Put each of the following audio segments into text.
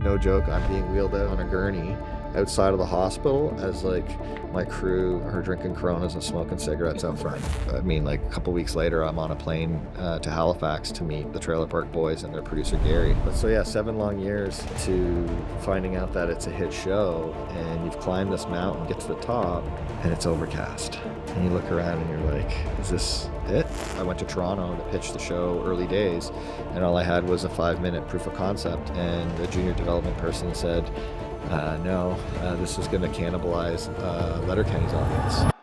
No joke, I'm being wheeled out on a gurney outside of the hospital as like my crew are drinking Coronas and smoking cigarettes out front. I mean, like a couple weeks later, I'm on a plane to Halifax to meet the Trailer Park Boys and their producer Gary. But so yeah, 7 long years to finding out that it's a hit show, and you've climbed this mountain, get to the top, and it's overcast. And you look around and you're like, is this it? I went to Toronto to pitch the show early days, and all I had was a 5-minute proof of concept, and a junior development person said, no, this is going to cannibalize Letterkenny's audience.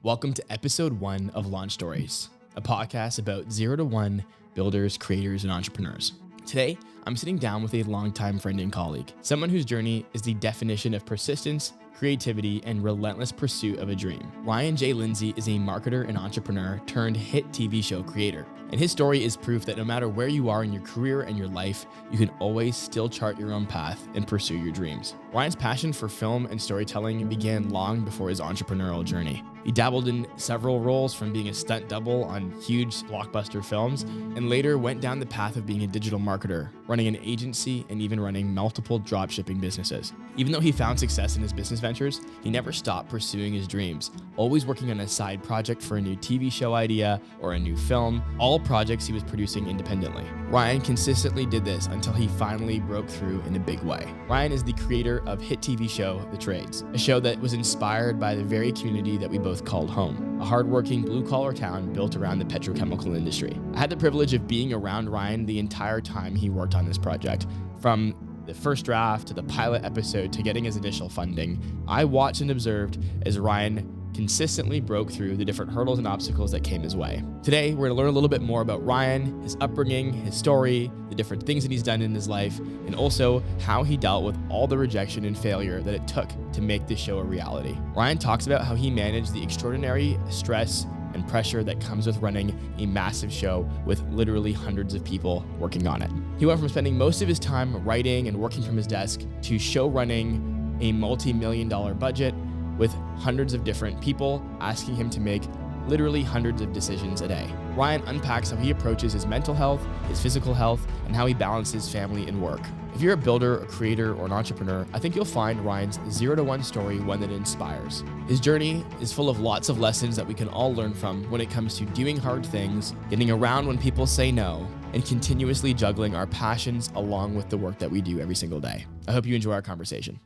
Welcome to episode 1 of Launch Stories, a podcast about 0 to 1 builders, creators, and entrepreneurs. Today, I'm sitting down with a longtime friend and colleague, someone whose journey is the definition of persistence, creativity, and relentless pursuit of a dream. Ryan J. Lindsay is a marketer and entrepreneur turned hit TV show creator. And his story is proof that no matter where you are in your career and your life, you can always still chart your own path and pursue your dreams. Ryan's passion for film and storytelling began long before his entrepreneurial journey. He dabbled in several roles, from being a stunt double on huge blockbuster films, and later went down the path of being a digital marketer, running an agency, and even running multiple dropshipping businesses. Even though he found success in his business ventures, he never stopped pursuing his dreams, always working on a side project for a new TV show idea or a new film, all projects he was producing independently. Ryan consistently did this until he finally broke through in a big way. Ryan is the creator of hit TV show The Trades, a show that was inspired by the very community that we both called home, a hardworking blue-collar town built around the petrochemical industry. I had the privilege of being around Ryan the entire time he worked on this project, from the first draft to the pilot episode to getting his initial funding. I watched and observed as Ryan consistently broke through the different hurdles and obstacles that came his way. Today, we're going to learn a little bit more about Ryan, his upbringing, his story, the different things that he's done in his life, and also how he dealt with all the rejection and failure that it took to make this show a reality. Ryan talks about how he managed the extraordinary stress and pressure that comes with running a massive show with literally hundreds of people working on it. He went from spending most of his time writing and working from his desk to show running a multi-million-dollar budget with hundreds of different people asking him to make literally hundreds of decisions a day. Ryan unpacks how he approaches his mental health, his physical health, and how he balances family and work. If you're a builder, a creator, or an entrepreneur, I think you'll find Ryan's 0 to 1 story one that inspires. His journey is full of lots of lessons that we can all learn from when it comes to doing hard things, getting around when people say no, and continuously juggling our passions along with the work that we do every single day. I hope you enjoy our conversation.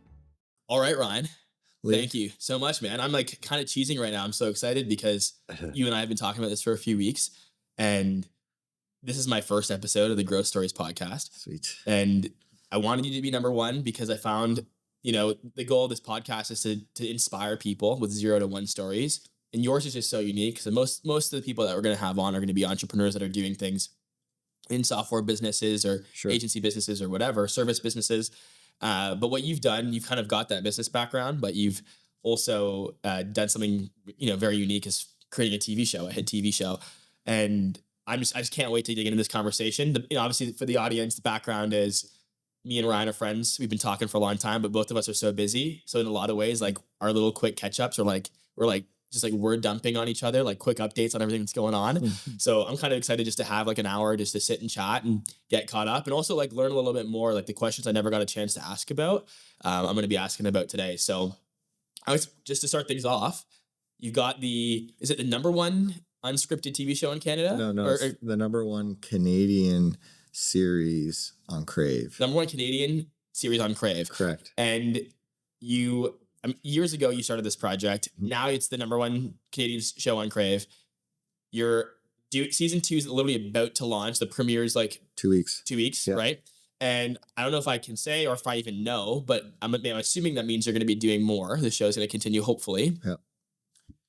All right, Ryan. Thank you so much, man. I'm like kind of cheesing right now. I'm so excited because you and I have been talking about this for a few weeks, and this is my first episode of the Growth Stories podcast. Sweet. And I wanted you to be number one because I found, the goal of this podcast is to inspire people with 0 to 1 stories. And yours is just so unique. So most of the people that we're going to have on are going to be entrepreneurs that are doing things in software businesses or agency businesses or whatever, service businesses. But what you've done, you've kind of got that business background, but you've also done something, very unique, is creating a TV show, a hit TV show. And I just can't wait to dig into this conversation. Obviously for the audience, the background is me and Ryan are friends. We've been talking for a long time, but both of us are so busy. So in a lot of ways, like our little quick catch ups are like, we're just word dumping on each other, like quick updates on everything that's going on. Mm-hmm. So I'm kind of excited just to have like an hour just to sit and chat and get caught up, and also like learn a little bit more, like the questions I never got a chance to ask about. I'm going to be asking about today. So just to start things off, you've got is it the number one unscripted TV show in Canada? No, it's the number one Canadian series on Crave. Number one Canadian series on Crave. Correct. And years ago, you started this project. Now it's the number one Canadian show on Crave. Season 2 is literally about to launch. The premiere is like 2 weeks. 2 weeks, yeah. Right? And I don't know if I can say or if I even know, but I'm assuming that means you're going to be doing more. The show is going to continue, hopefully. Yeah.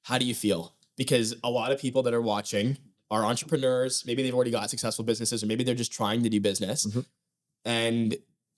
How do you feel? Because a lot of people that are watching are entrepreneurs. Maybe they've already got successful businesses, or maybe they're just trying to do business. Mm-hmm. And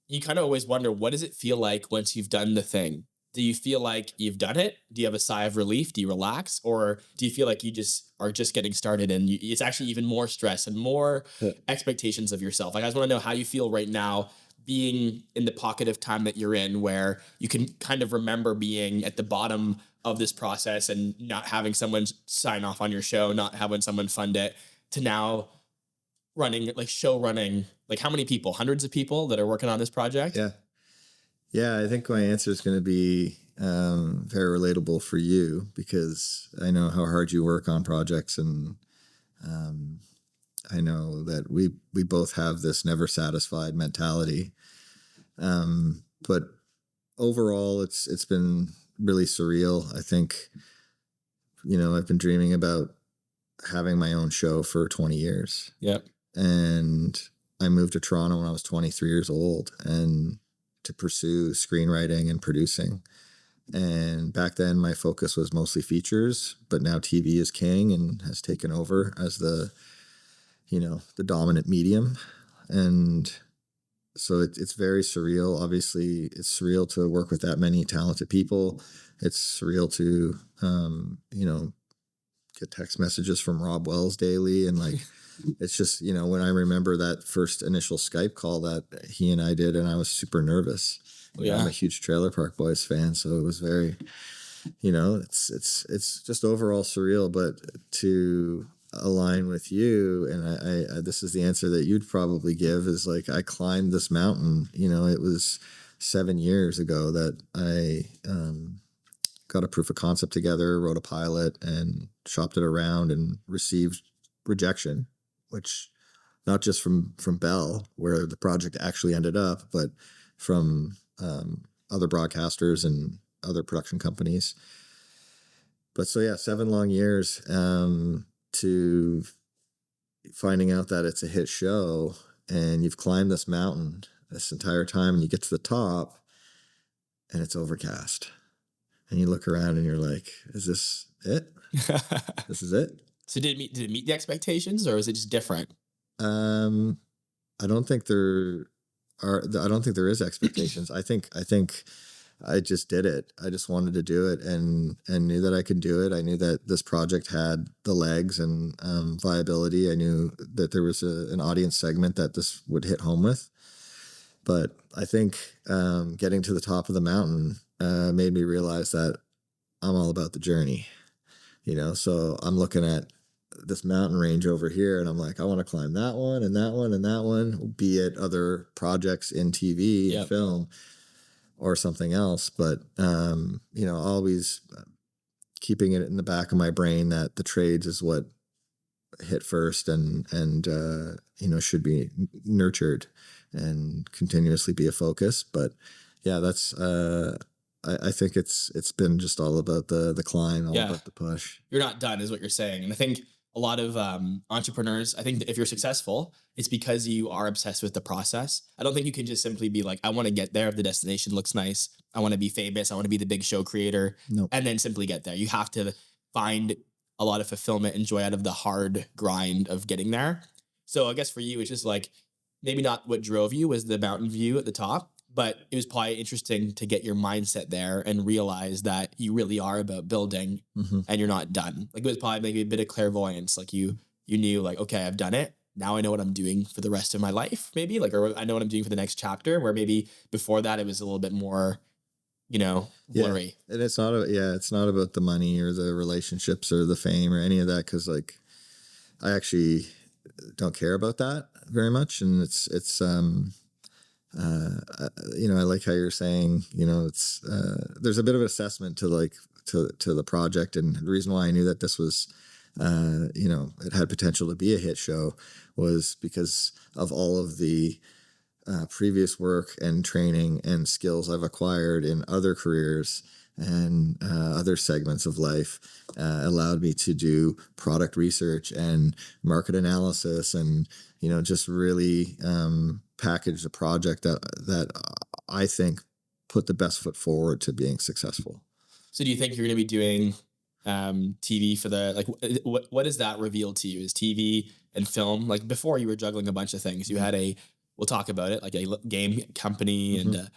you kind of always wonder, what does it feel like once you've done the thing? Do you feel like you've done it? Do you have a sigh of relief? Do you relax? Or do you feel like you just are just getting started and it's actually even more stress and more expectations of yourself? Like, I just want to know how you feel right now, being in the pocket of time that you're in, where you can kind of remember being at the bottom of this process and not having someone sign off on your show, not having someone fund it, to now running, like how many people, hundreds of people that are working on this project? Yeah. Yeah, I think my answer is going to be very relatable for you because I know how hard you work on projects, and um, I know that we both have this never satisfied mentality. But overall, it's been really surreal. I think I've been dreaming about having my own show for 20 years, Yep. and I moved to Toronto when I was 23 years old, and to pursue screenwriting and producing. And back then, my focus was mostly features, but now TV is king and has taken over as the dominant medium. And so it's very surreal. Obviously, it's surreal to work with that many talented people. It's surreal to, get text messages from Rob Wells daily. And like, it's just, when I remember that first initial Skype call that he and I did, and I was super nervous. Yeah. I'm a huge Trailer Park Boys fan, so it was very, it's just overall surreal. But to align with you, and I this is the answer that you'd probably give, is like I climbed this mountain. It was 7 years ago that I got a proof of concept together, wrote a pilot, and shopped it around, and received rejection, which not just from Bell, where the project actually ended up, but from other broadcasters and other production companies. But so yeah, 7 long years to finding out that it's a hit show, and you've climbed this mountain this entire time, and you get to the top, and it's overcast, and you look around, and you're like, "Is this it? This is it?" So did it meet the expectations, or is it just different? I don't think there I don't think there is expectations. I think I just did it. I just wanted to do it, and knew that I could do it. I knew that this project had the legs and viability. I knew that there was an audience segment that this would hit home with. But I think getting to the top of the mountain made me realize that I'm all about the journey. So I'm looking at this mountain range over here, and I'm like, I want to climb that one and that one and that one, be it other projects in TV and film or something else. But, always keeping it in the back of my brain that the trades is what hit first, and should be nurtured and continuously be a focus. But yeah, that's, I think it's been just all about the climb, all about the push. You're not done is what you're saying. And I think a lot of entrepreneurs, I think that if you're successful, it's because you are obsessed with the process. I don't think you can just simply be like, I want to get there if the destination looks nice. I want to be famous. I want to be the big show creator. Nope. And then simply get there. You have to find a lot of fulfillment and joy out of the hard grind of getting there. So I guess for you, it's just like, maybe not what drove you was the mountain view at the top, but it was probably interesting to get your mindset there and realize that you really are about building and you're not done. Like it was probably maybe a bit of clairvoyance. Like you knew like, okay, I've done it. Now I know what I'm doing for the rest of my life, maybe like, or I know what I'm doing for the next chapter, where maybe before that it was a little bit more, blurry. Yeah. And it's not about the money or the relationships or the fame or any of that. 'Cause like, I actually don't care about that very much. And I like how you're saying, it's, there's a bit of assessment to the project. And the reason why I knew that this was, it had potential to be a hit show was because of all of the previous work and training and skills I've acquired in other careers and other segments of life allowed me to do product research and market analysis and, just really package the project that I think put the best foot forward to being successful. So do you think you're going to be doing TV for the, like, what does that reveal to you? Is TV and film, like before you were juggling a bunch of things, you had we'll talk about it, like a game company and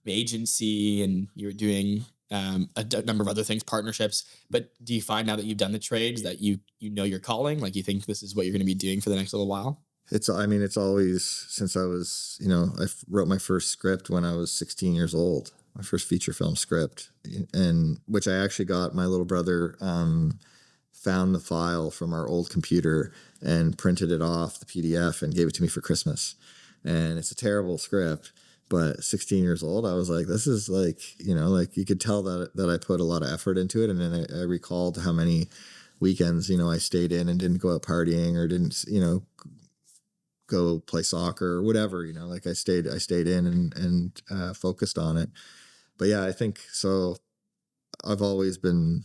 agency, and you were doing a number of other things, partnerships. But do you find now that you've done the trades that you know your calling? Like you think this is what you're going to be doing for the next little while? It's always since I was, I wrote my first script when I was 16 years old, my first feature film script, and which I actually got my little brother found the file from our old computer and printed it off the PDF and gave it to me for Christmas. And it's a terrible script, But 16 years old, I was like, this is like, like you could tell that I put a lot of effort into it. And then I recalled how many weekends, I stayed in and didn't go out partying or didn't, go play soccer or whatever, like I stayed in and focused on it. But yeah, I think so. I've always been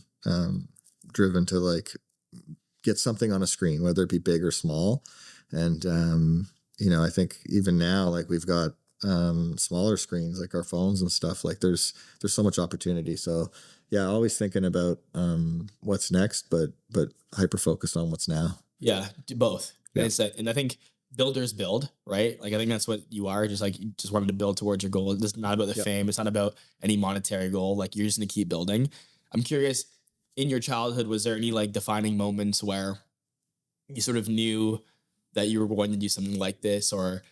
driven to like get something on a screen, whether it be big or small. And, I think even now, like we've got smaller screens, like our phones and stuff, like there's so much opportunity. So yeah, always thinking about what's next, but hyper focused on what's now. Yeah, do both. Yeah. And I think builders build, right? Like I think that's what you are. Just like you just wanted to build towards your goal. It's not about the fame. It's not about any monetary goal. Like you're just gonna keep building. I'm curious, in your childhood, was there any like defining moments where you sort of knew that you were going to do something like this, or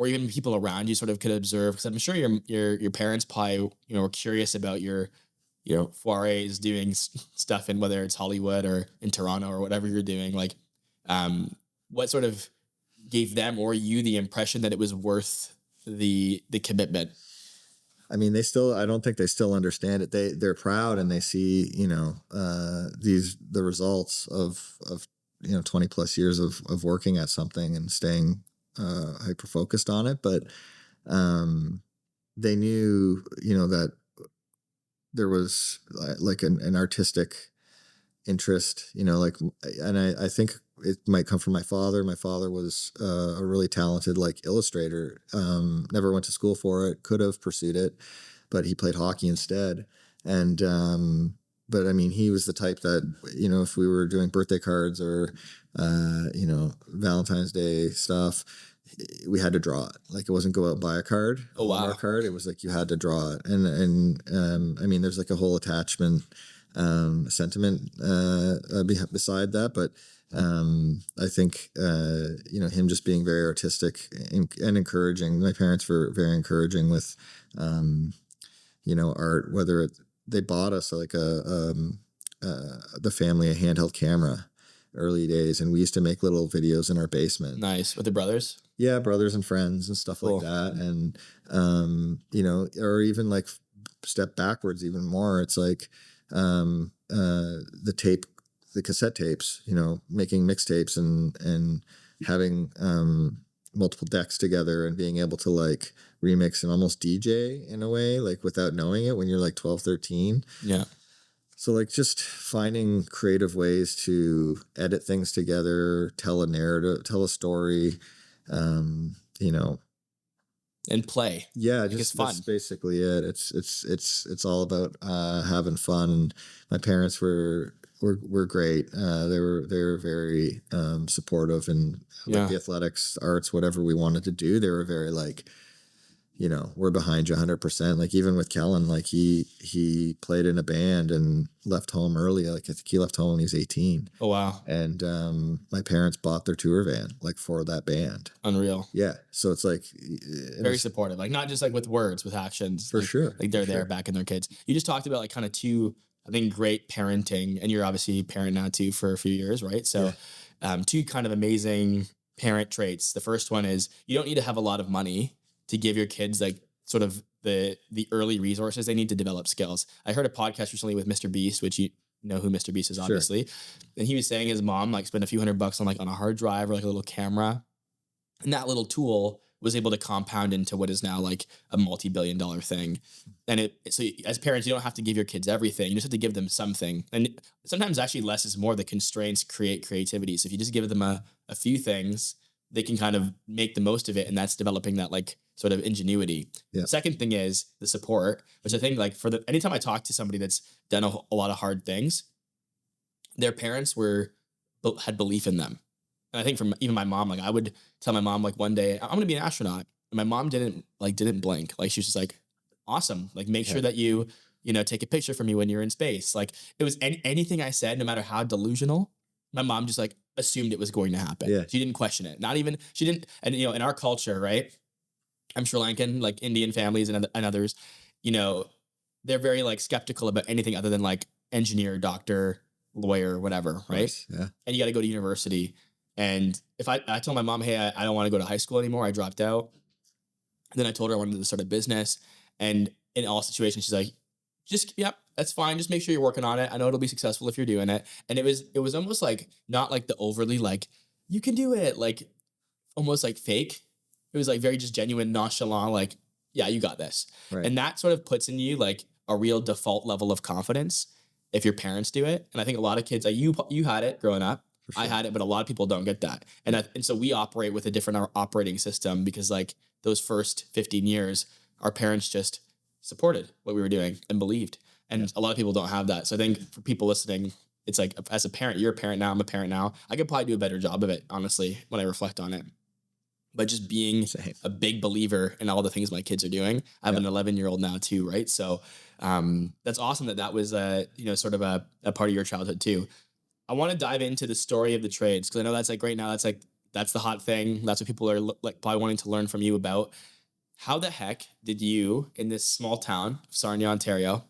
even people around you sort of could observe? Because I'm sure your parents probably were curious about your forays doing stuff in whether it's Hollywood or in Toronto or whatever you're doing. Like, what sort of gave them or you the impression that it was worth the commitment? I mean, I don't think they still understand it. They're proud and they see, the results of 20 plus years of working at something and staying hyper focused on it. But they knew, that there was like an artistic interest, and I think it might come from my father. My father was a really talented like illustrator. Never went to school for it. Could have pursued it, but he played hockey instead. And but I mean, he was the type that if we were doing birthday cards or Valentine's Day stuff, we had to draw it. Like it wasn't go out and buy a card. Oh wow! Our card. It was like you had to draw it. And I mean, there's like a whole attachment sentiment beside that, but I think him just being very artistic and encouraging. My parents were very encouraging with art. Whether they bought us like the family a handheld camera early days, and we used to make little videos in our basement. Nice. With the brothers? Yeah, brothers and friends and stuff like that. And or even like step backwards even more. It's like the cassette tapes, making mixtapes and having multiple decks together and being able to like remix and almost DJ in a way, like without knowing it when you're like 12, 13. Yeah. So like just finding creative ways to edit things together, tell a narrative, tell a story, and play. Yeah, like just it's fun. That's basically it. It's all about having fun. And my parents were great. They were very supportive and like the athletics, arts, whatever we wanted to do. They were very like, we're behind you 100%. Like even with Kellen, like he played in a band and left home early. Like I think he left home when he was 18. Oh wow! And my parents bought their tour van like for that band. Unreal. Yeah. So it's like very supportive. Like not just like with words, with actions. For like, sure. Like they're there backing their kids. You just talked about like kind of two, I think, great parenting, and you're obviously a parent now too for a few years, right? So, two kind of amazing parent traits. The first one is you don't need to have a lot of money to give your kids like sort of the early resources they need to develop skills. I heard a podcast recently with Mr. Beast, which you know who Mr. Beast is, obviously. Sure. And he was saying his mom like spent a few $100 on a hard drive or like a little camera. And that little tool was able to compound into what is now like a multi-billion-dollar thing. And so as parents, you don't have to give your kids everything. You just have to give them something. And sometimes actually less is more. The constraints create creativity. So if you just give them a few things, they can kind of make the most of it. And that's developing that like sort of ingenuity. Yeah. Second thing is the support, which I think like anytime I talk to somebody that's done a lot of hard things, their parents had belief in them. And I think from even my mom, like I would tell my mom like one day, I'm going to be an astronaut. And my mom didn't blink. Like she was just like, awesome. Like make sure that you take a picture from you when you're in space. Like it was anything I said, no matter how delusional, my mom just like assumed it was going to happen. Yeah. She didn't question it. She didn't. And in our culture, right? I'm Sri Lankan, like Indian families and others, they're very like skeptical about anything other than like engineer, doctor, lawyer, whatever. Right. Yeah. And you got to go to university. And if I told my mom, hey, I don't want to go to high school anymore, I dropped out, Then I told her I wanted to start a business. And in all situations, she's like, just, yep, that's fine. Just make sure you're working on it. I know it'll be successful if you're doing it. And it was almost like, not like the overly like, you can do it, like almost like fake. It was like very just genuine, nonchalant, like, yeah, you got this. Right. And that sort of puts in you like a real default level of confidence if your parents do it. And I think a lot of kids, like you had it growing up. For I sure. had it, but a lot of people don't get that. And so we operate with a different operating system because like those first 15 years, our parents just supported what we were doing and believed. And a lot of people don't have that. So I think for people listening, it's like, as a parent, you're a parent now, I'm a parent now. I could probably do a better job of it, honestly, when I reflect on it. But just being Same. a big believer in all the things my kids are doing. I have an 11-year-old now too, right? So that's awesome that was sort of a part of your childhood too. I want to dive into the story of the trades because I know that's like right now that's the hot thing. That's what people are like probably wanting to learn from you about. How the heck did you in this small town of Sarnia, Ontario,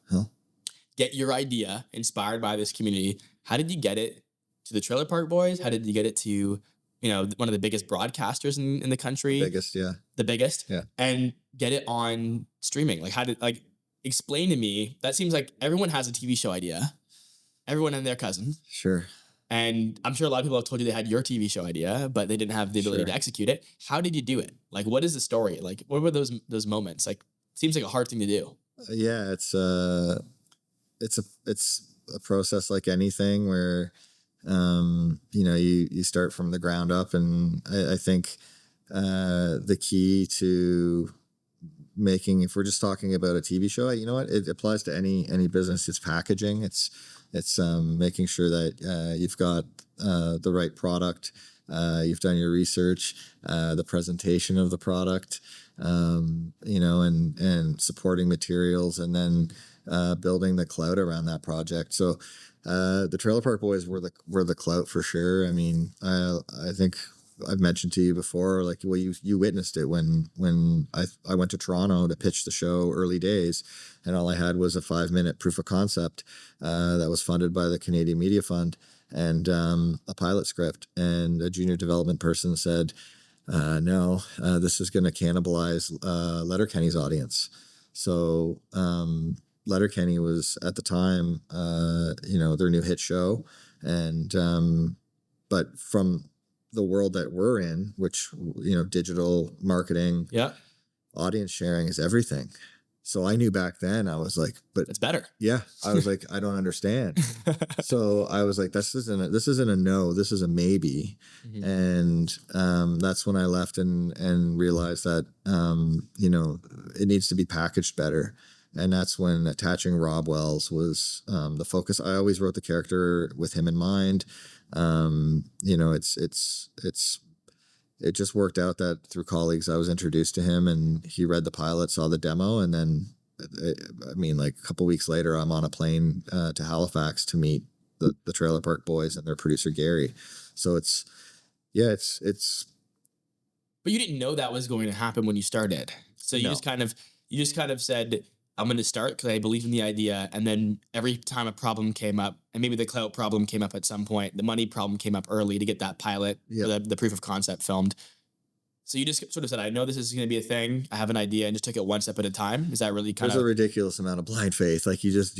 get your idea inspired by this community? How did you get it to the Trailer Park Boys? How did you get it to one of the biggest broadcasters in the country? Biggest, yeah. The biggest? Yeah. And get it on streaming? Like, explain to me, that seems like everyone has a TV show idea. Everyone and their cousin. Sure. And I'm sure a lot of people have told you they had your TV show idea, but they didn't have the ability to execute it. How did you do it? Like, what is the story? Like, what were those moments? Like, seems like a hard thing to do. Yeah, it's a process like anything where, you start from the ground up. And I think the key to making, if we're just talking about a TV show, you know what, it applies to any business. It's packaging. It's making sure that you've got the right product. You've done your research, the presentation of the product, and supporting materials, and then building the clout around that project. So the Trailer Park Boys were the clout for sure. I mean, I think I've mentioned to you before, like, well, you witnessed it when I went to Toronto to pitch the show early days, and all I had was a 5-minute proof of concept that was funded by the Canadian Media Fund, and a pilot script, and a junior development person said, no, this is going to cannibalize Letterkenny's audience. So Letterkenny was at the time, their new hit show, and but from the world that we're in, which, digital marketing, audience sharing is everything. So I knew back then, I was like, but it's better. Yeah. I was like, I don't understand. So I was like, this isn't a no, this is a maybe. Mm-hmm. And that's when I left and realized that, it needs to be packaged better. And that's when attaching Rob Wells was the focus. I always wrote the character with him in mind. It just worked out that through colleagues, I was introduced to him, and he read the pilot, saw the demo. And then, like a couple weeks later, I'm on a plane to Halifax to meet the Trailer Park Boys and their producer, Gary. So it's. But you didn't know that was going to happen when you started. So you just kind of said, I'm going to start because I believe in the idea. And then every time a problem came up, and maybe the clout problem came up at some point, the money problem came up early to get that pilot, or the proof of concept filmed. So you just sort of said, I know this is going to be a thing. I have an idea, and just took it one step at a time. Is that really kind of... There's a ridiculous amount of blind faith. Like you have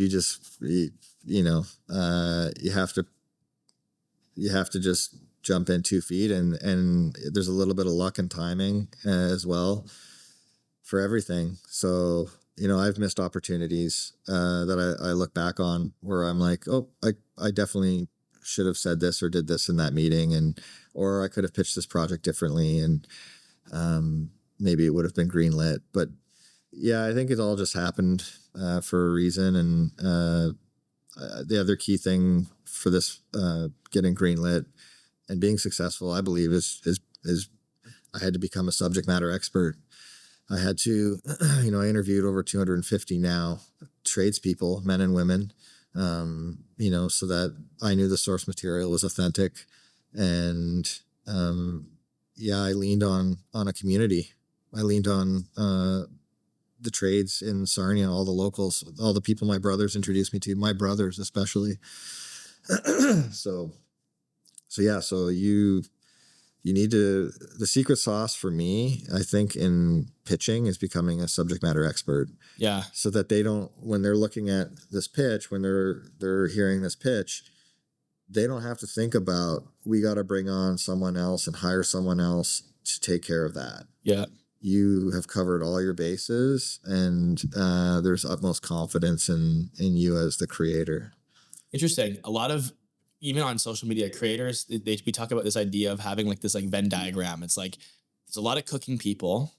to just jump in 2 feet, and there's a little bit of luck and timing as well for everything. So, I've missed opportunities that I look back on where I'm like, oh, I definitely should have said this or did this in that meeting, or I could have pitched this project differently, and maybe it would have been greenlit. But yeah, I think it all just happened for a reason. And the other key thing for this getting greenlit and being successful, I believe, is I had to become a subject matter expert. I had to, I interviewed over 250 now tradespeople, men and women, so that I knew the source material was authentic. And I leaned on a community. I leaned on the trades in Sarnia, all the locals, all the people my brothers introduced me to, my brothers especially. So the secret sauce for me, I think, in pitching is becoming a subject matter expert, Yeah. so that they don't, when they're looking at this pitch, when they're hearing this pitch, they don't have to think about, we got to bring on someone else and hire someone else to take care of that. Yeah. You have covered all your bases, and there's utmost confidence in you as the creator. Interesting. A lot of, even on social media, creators, we talk about this idea of having like this like Venn diagram. It's like there's a lot of cooking people,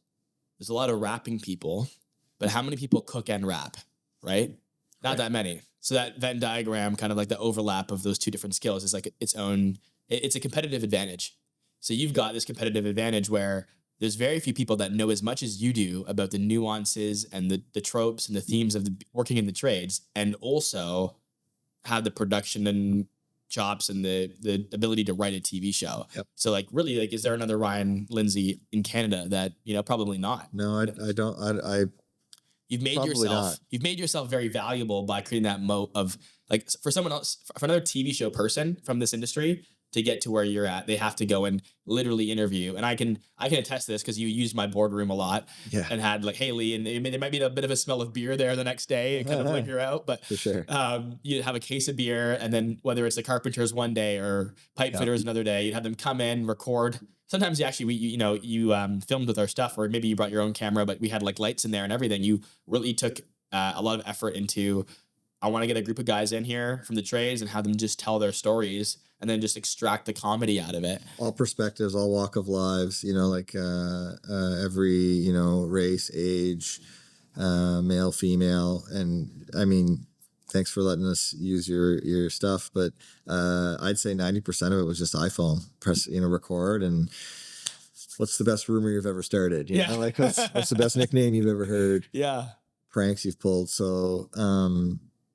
there's a lot of rapping people, but how many people cook and rap, right? Not that many. So that Venn diagram, kind of like the overlap of those two different skills, is like its own, it's a competitive advantage. So you've got this competitive advantage where there's very few people that know as much as you do about the nuances and the tropes and the themes of working in the trades, and also have the production and chops and the ability to write a TV show. Yep. So like, really, like, is there another Ryan Lindsay in Canada that, probably not. No, I don't. You've made Probably yourself, not. you've made yourself very valuable by creating that moat of, like, for someone else, for another TV show person from this industry to get to where you're at, they have to go and literally interview. And I can attest to this because you used my boardroom a lot. Yeah. And had like Haley, and there might be a bit of a smell of beer there the next day and kind of linger out, but For sure. You have a case of beer, and then whether it's the carpenters one day or pipe fitters another day, you'd have them come in, record. Sometimes you filmed with our stuff, or maybe you brought your own camera, but we had like lights in there and everything. You really took a lot of effort into, I want to get a group of guys in here from the trades and have them just tell their stories and then just extract the comedy out of it. All perspectives, all walk of lives, like every, race, age, male, female. And I mean, thanks for letting us use your stuff. But I'd say 90% of it was just iPhone. Press, record, and what's the best rumor you've ever started? You know, like what's the best nickname you've ever heard? Yeah. Pranks you've pulled. So,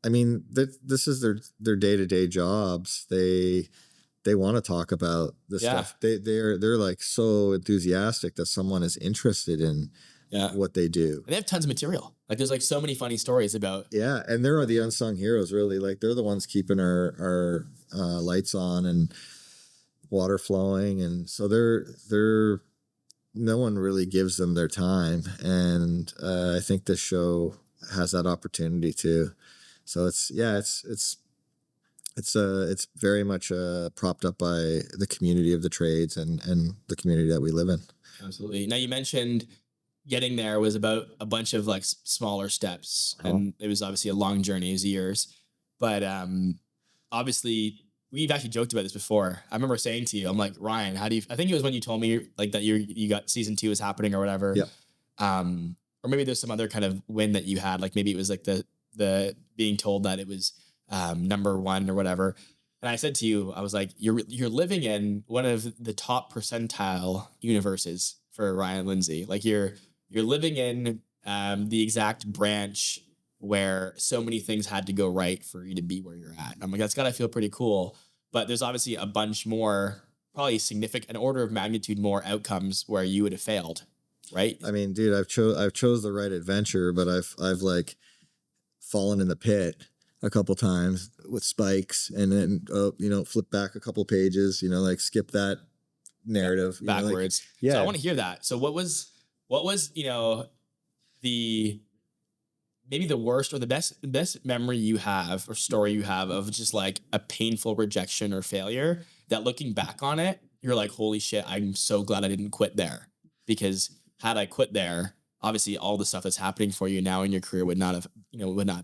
I mean, this is their day-to-day jobs. They want to talk about this stuff. They're like so enthusiastic that someone is interested in what they do. And they have tons of material. Like, there's like so many funny stories about. Yeah, and they're the unsung heroes, really. Like, they're the ones keeping our lights on and water flowing, and so they're no one really gives them their time, and I think this show has that opportunity too. So it's very much propped up by the community of the trades and the community that we live in. Absolutely. Now, you mentioned getting there was about a bunch of like smaller steps, and it was obviously a long journey, it was years, but obviously we've actually joked about this before. I remember saying to you, I'm like, Ryan, how do you, I think it was when you told me like that you got season 2 is happening or whatever. Yeah. Or maybe there's some other kind of win that you had. Like maybe it was like the being told that it was number 1 or whatever. And I said to you, I was like, you're living in one of the top percentile universes for Ryan Lindsay. Like you're living in the exact branch where so many things had to go right for you to be where you're at. I'm like, that's gotta feel pretty cool. But there's obviously a bunch more, probably significant, an order of magnitude more outcomes where you would have failed, right? I mean, dude, I've chose the right adventure, but I've like fallen in the pit a couple times with spikes, and then flip back a couple pages, like skip that narrative backwards. So I want to hear that. So what was the maybe the worst or the best memory you have or story you have of just like a painful rejection or failure that, looking back on it, you're like, holy shit, I'm so glad I didn't quit there, because had I quit there, obviously all the stuff that's happening for you now in your career would not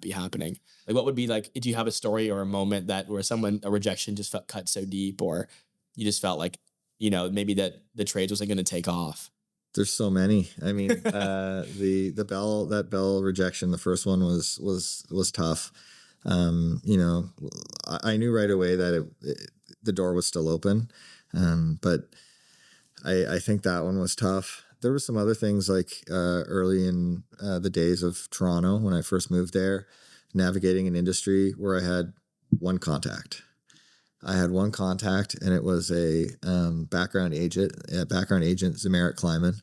be happening. Like, what would be like, did you have a story or a moment where a rejection just felt cut so deep, or you just felt like, maybe that the trades wasn't going to take off? There's so many. I mean, that Bell rejection, the first one was tough. I knew right away that the door was still open. But I think that one was tough. There were some other things like early in the days of Toronto when I first moved there, navigating an industry where I had one contact. And it was a background agent, Zamarit Kleiman,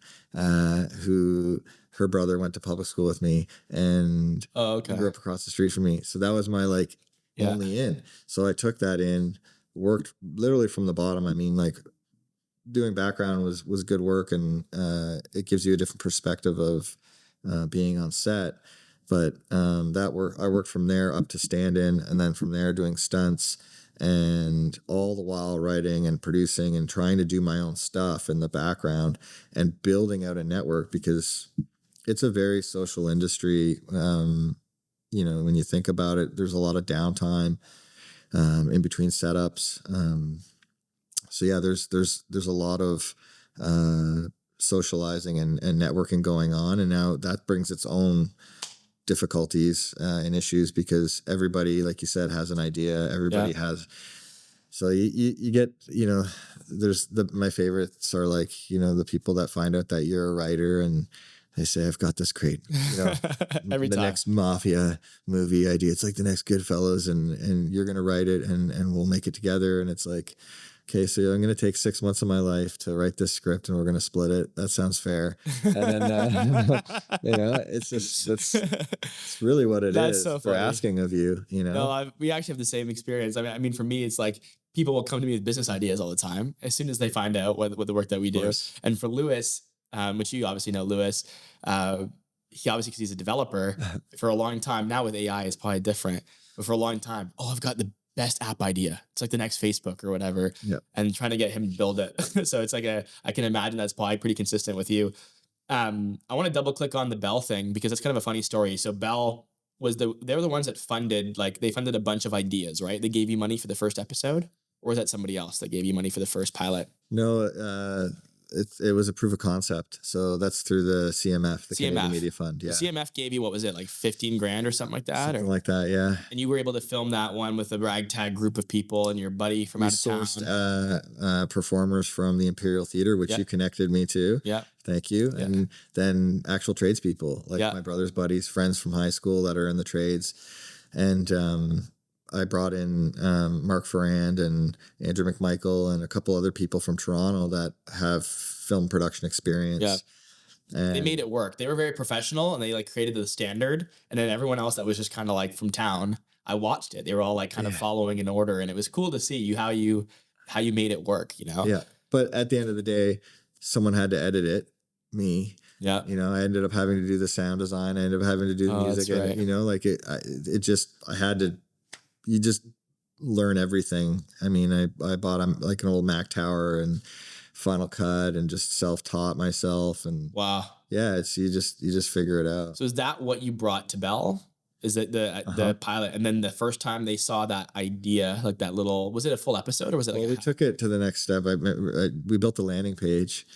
who her brother went to public school with me and grew up across the street from me. So that was my only in. So I took that in, worked literally from the bottom. I mean, like doing background was good work, and it gives you a different perspective of being on set. But I worked from there up to stand-in, and then from there doing stunts, and all the while writing and producing and trying to do my own stuff in the background and building out a network, because it's a very social industry. When you think about it, there's a lot of downtime in between setups. So yeah, there's a lot of socializing and networking going on, and now that brings its own difficulties and issues, because everybody, like you said, has an idea. Everybody has. So you get, there's my favorites are like, the people that find out that you're a writer and they say, I've got this great, Every the time. next mafia movie idea. It's like the next Goodfellas, and you're going to write it, and we'll make it together. And it's like, okay, so I'm going to take 6 months of my life to write this script, and we're going to split it. That sounds fair. And then, it's just, it's really what it That's is. so They're funny. asking of you, No, we actually have the same experience. I mean, for me, it's like people will come to me with business ideas all the time as soon as they find out what the work that we do. And for Lewis, which you obviously know, Lewis, he obviously, because he's a developer, for a long time now with AI, it's probably different. But for a long time, I've got the best app idea. It's like the next Facebook or whatever. Yep. And trying to get him to build it. So it's like I can imagine that's probably pretty consistent with you. I want to double click on the Bell thing, because it's kind of a funny story. So Bell they were the ones that funded a bunch of ideas, right? They gave you money for the first episode, or was that somebody else that gave you money for the first pilot? No, it was a proof of concept. So that's through the CMF, the Canadian Media Fund. Yeah. The CMF gave you, what was it, like 15 grand or something like that? Something like that, yeah. And you were able to film that one with a ragtag group of people and your buddy from out of town. Sourced performers from the Imperial Theater, which you connected me to. Yeah. Thank you. Yeah. And then actual tradespeople, like my brother's buddies, friends from high school that are in the trades. And I brought in Mark Ferrand and Andrew McMichael and a couple other people from Toronto that have film production experience. Yeah. And they made it work. They were very professional, and they created the standard. And then everyone else that was just kind of like from town, I watched it. They were all like kind of following in order, and it was cool to see how you made it work, Yeah. But at the end of the day, someone had to edit it, me. Yeah. I ended up having to do the sound design. I ended up having to do the music. That's right. And, you just learn everything. I mean, I bought like an old Mac Tower and Final Cut and just self-taught myself. And wow. Yeah, you just figure it out. So is that what you brought to Bell? Is that the pilot? And then the first time they saw that idea, like that little, was it a full episode or was it like? Well, we took it to the next step. We built a landing page.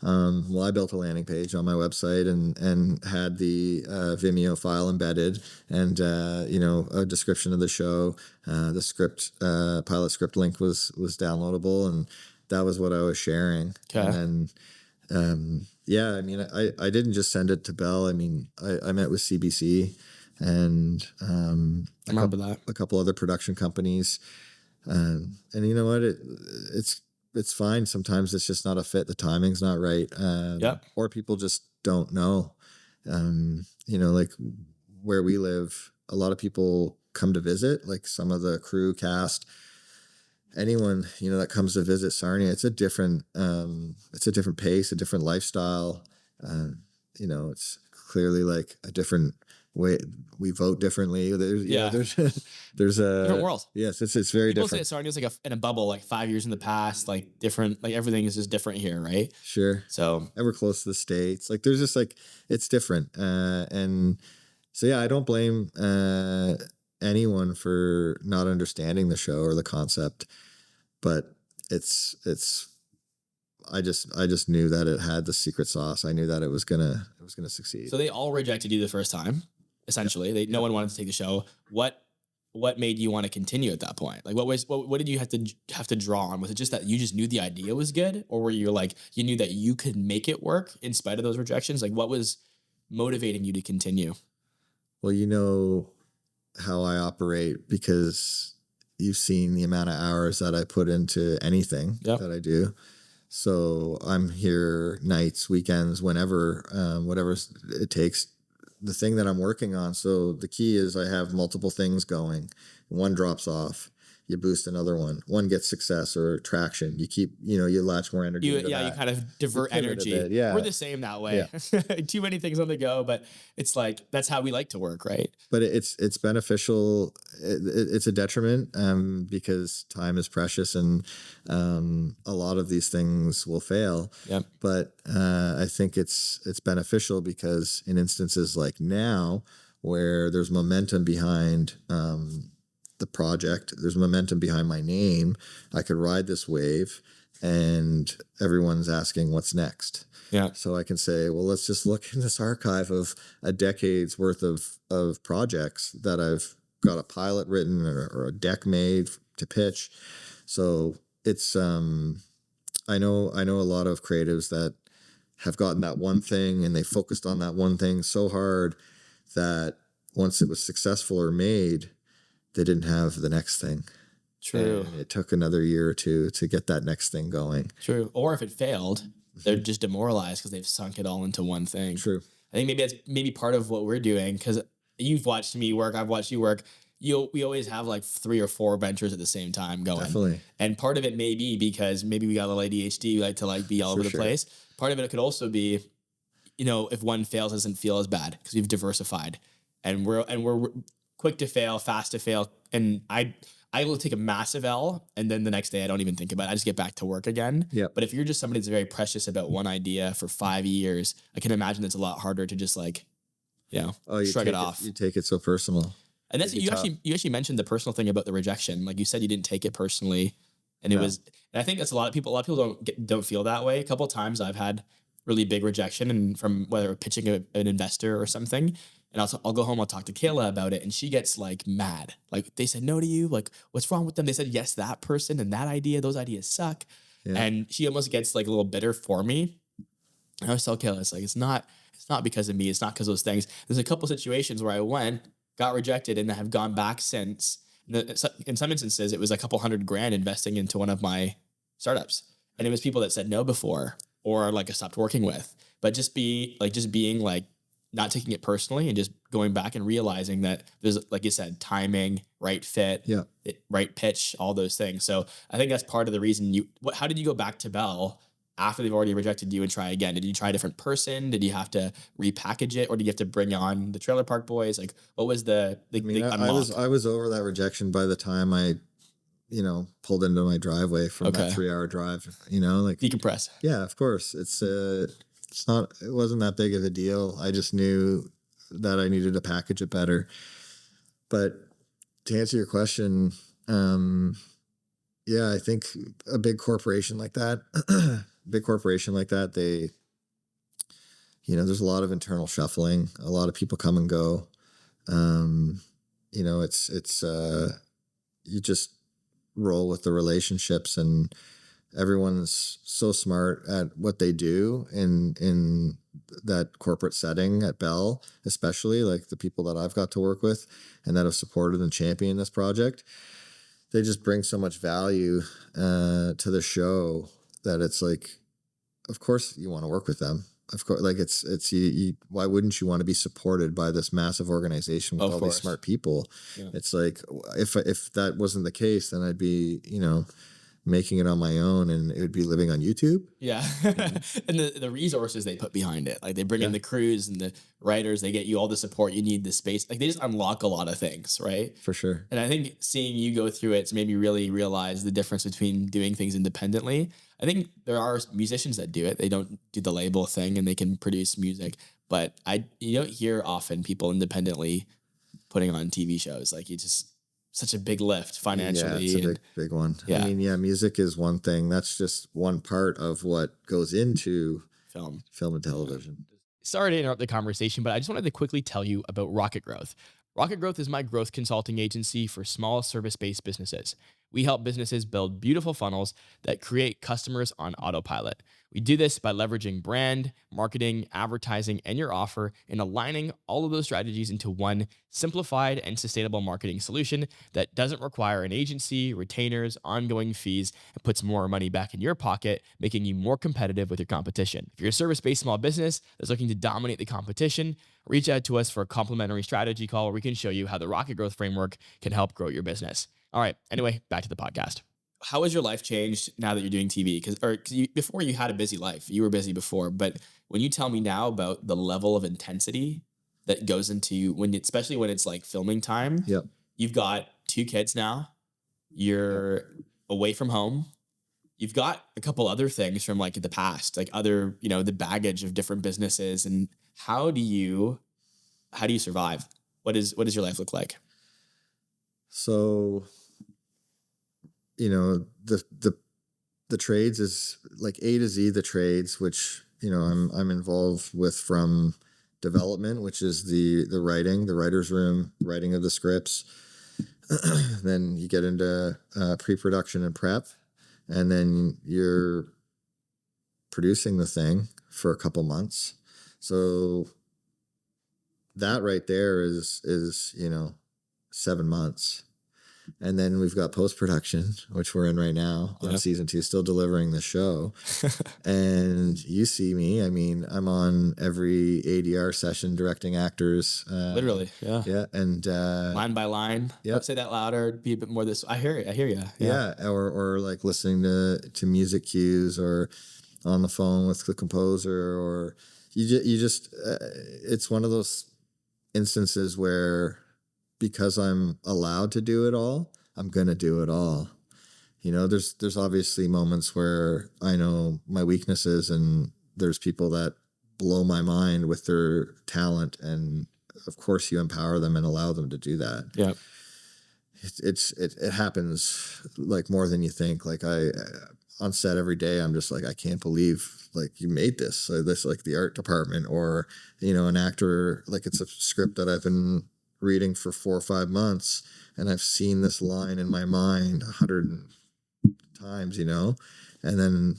I built a landing page on my website and had the Vimeo file embedded, and a description of the show. The script, pilot script link was downloadable, and that was what I was sharing. Okay. And then, I didn't just send it to Bell. I mean, I met with CBC and a couple other production companies, and you know what, it's fine. Sometimes it's just not a fit. The timing's not right. Or people just don't know. Like where we live, a lot of people come to visit, like some of the crew, cast, anyone, that comes to visit Sarnia. It's a different pace, a different lifestyle. It's clearly like a different way. We vote differently. There's a different world. Yes, it's very People different. say it's Sarnia's like in a bubble, like 5 years in the past, like different, like everything is just different here, right? Sure. So, and we're close to the States. Like there's just like, it's different. And so, yeah, I don't blame anyone for not understanding the show or the concept, but I just knew that it had the secret sauce. I knew that it was gonna succeed. So they all rejected you the first time, essentially. No one wanted to take the show. What made you want to continue at that point? Like what did you have to draw on? Was it just that you just knew the idea was good, or were you like you knew that you could make it work in spite of those rejections? Like what was motivating you to continue? Well, you know how I operate because you've seen the amount of hours that I put into anything that I do. So I'm here nights, weekends, whenever, whatever it takes, the thing that I'm working on. So the key is I have multiple things going. One drops off you boost another one. One gets success or traction. You keep, you latch more energy into You that. kind of divert pivot a energy. bit, yeah. We're the same that way. Too many things on the go, but it's like, that's how we like to work, right? But it's beneficial. It's a detriment because time is precious, and a lot of these things will fail. Yep. But I think it's beneficial because in instances like now, where there's momentum behind the project, there's momentum behind my name, I could ride this wave, and everyone's asking what's next. Yeah. So I can say, well, let's just look in this archive of a decade's worth of projects that I've got a pilot written or a deck made to pitch. So it's I know a lot of creatives that have gotten that one thing, and they focused on that one thing so hard that once it was successful or made, they didn't have the next thing. True. And it took another year or two to get that next thing going. True. Or if it failed, they're just demoralized because they've sunk it all into one thing. True. I think maybe that's part of what we're doing, because you've watched me work, I've watched you work. We always have like 3 or 4 ventures at the same time going. Definitely. And part of it may be because maybe we got a little ADHD, we like to be all over the place. Part of it could also be, if one fails, it doesn't feel as bad because we've diversified, and we're quick to fail, fast to fail. And I will take a massive L, and then the next day I don't even think about it. I just get back to work again. Yep. But if you're just somebody that's very precious about one idea for 5 years, I can imagine it's a lot harder to just shrug it off. You take it so personal. And that's you actually mentioned the personal thing about the rejection. Like you said, you didn't take it personally, and and I think that's a lot of people don't feel that way. A couple of times I've had really big rejection, and from whether pitching an investor or something. And I'll go home, I'll talk to Kayla about it, and she gets like mad. Like, they said no to you, like, what's wrong with them? They said yes, that person and that idea, those ideas suck. Yeah. And she almost gets like a little bitter for me. And I always tell Kayla, it's like, it's not because of me, it's not because of those things. There's a couple situations where I went, got rejected, and have gone back since. In some instances, it was a couple $100,000 investing into one of my startups. And it was people that said no before, or like I stopped working with. But just being not taking it personally and just going back and realizing that there's, like you said, timing, right fit, right pitch, all those things. So I think that's part of the reason how did you go back to Bell after they've already rejected you and try again? Did you try a different person? Did you have to repackage it, or did you have to bring on the Trailer Park Boys? Like, what was the unlock? I was over that rejection by the time I, pulled into my driveway from that 3-hour drive, decompress. Yeah, of course. It wasn't that big of a deal. I just knew that I needed to package it better. But to answer your question, I think a big corporation like that, they, there's a lot of internal shuffling. A lot of people come and go. You just roll with the relationships, and everyone's so smart at what they do in that corporate setting at Bell, especially like the people that I've got to work with and that have supported and championed this project. They just bring so much value to the show that it's like, of course you want to work with them. Of course, like it's you, why wouldn't you want to be supported by this massive organization with all these smart people? Yeah. It's like, if that wasn't the case, then I'd be, making it on my own, and it would be living on YouTube. Yeah. And the resources they put behind it, like they bring in the crews and the writers, they get you all the support you need, the space, like they just unlock a lot of things, right? For sure. And I think seeing you go through it's made me really realize the difference between doing things independently. I think there are musicians that do it. They don't do the label thing and they can produce music, but you don't hear often people independently putting on TV shows. Like, such a big lift financially. Yeah, it's a big one. Yeah. I mean, music is one thing. That's just one part of what goes into film and television. Sorry to interrupt the conversation, but I just wanted to quickly tell you about Rocket Growth. Rocket Growth is my growth consulting agency for small service-based businesses. We help businesses build beautiful funnels that create customers on autopilot. We do this by leveraging brand, marketing, advertising, and your offer and aligning all of those strategies into one simplified and sustainable marketing solution that doesn't require an agency, retainers, ongoing fees, and puts more money back in your pocket, making you more competitive with your competition. If you're a service-based small business that's looking to dominate the competition, reach out to us for a complimentary strategy call where we can show you how the Rocket Growth Framework can help grow your business. All right. Anyway, back to the podcast. How has your life changed now that you're doing TV? Before you had a busy life, you were busy before, but when you tell me now about the level of intensity that goes into especially when it's like filming time, Yep. you've got 2 kids now, you're away from home, you've got a couple other things from like the past, like other, the baggage of different businesses. And how do you survive? What does your life look like? So, the trades is like A to Z, the trades, which, I'm involved with, from development, which is the writing, the writer's room, writing of the scripts. Then you get into pre-production and prep, and then you're producing the thing for a couple months. So that right there is 7 months. And then we've got post-production, which we're in right now on season 2, still delivering the show. And you see me, I'm on every ADR session directing actors. Literally. Yeah. Yeah. And line by line. Yeah. Let's say that louder, be a bit more this. I hear you. Yeah. Or like listening to music cues, or on the phone with the composer, or you just it's one of those instances where, because I'm allowed to do it all, I'm going to do it all. There's obviously moments where I know my weaknesses, and there's people that blow my mind with their talent. And of course you empower them and allow them to do that. Yeah. It happens like more than you think. Like on set every day, I'm just like, I can't believe like you made this, like the art department, or, an actor, like it's a script that I've been reading for 4 or 5 months, and I've seen this line in my mind 100 times, and then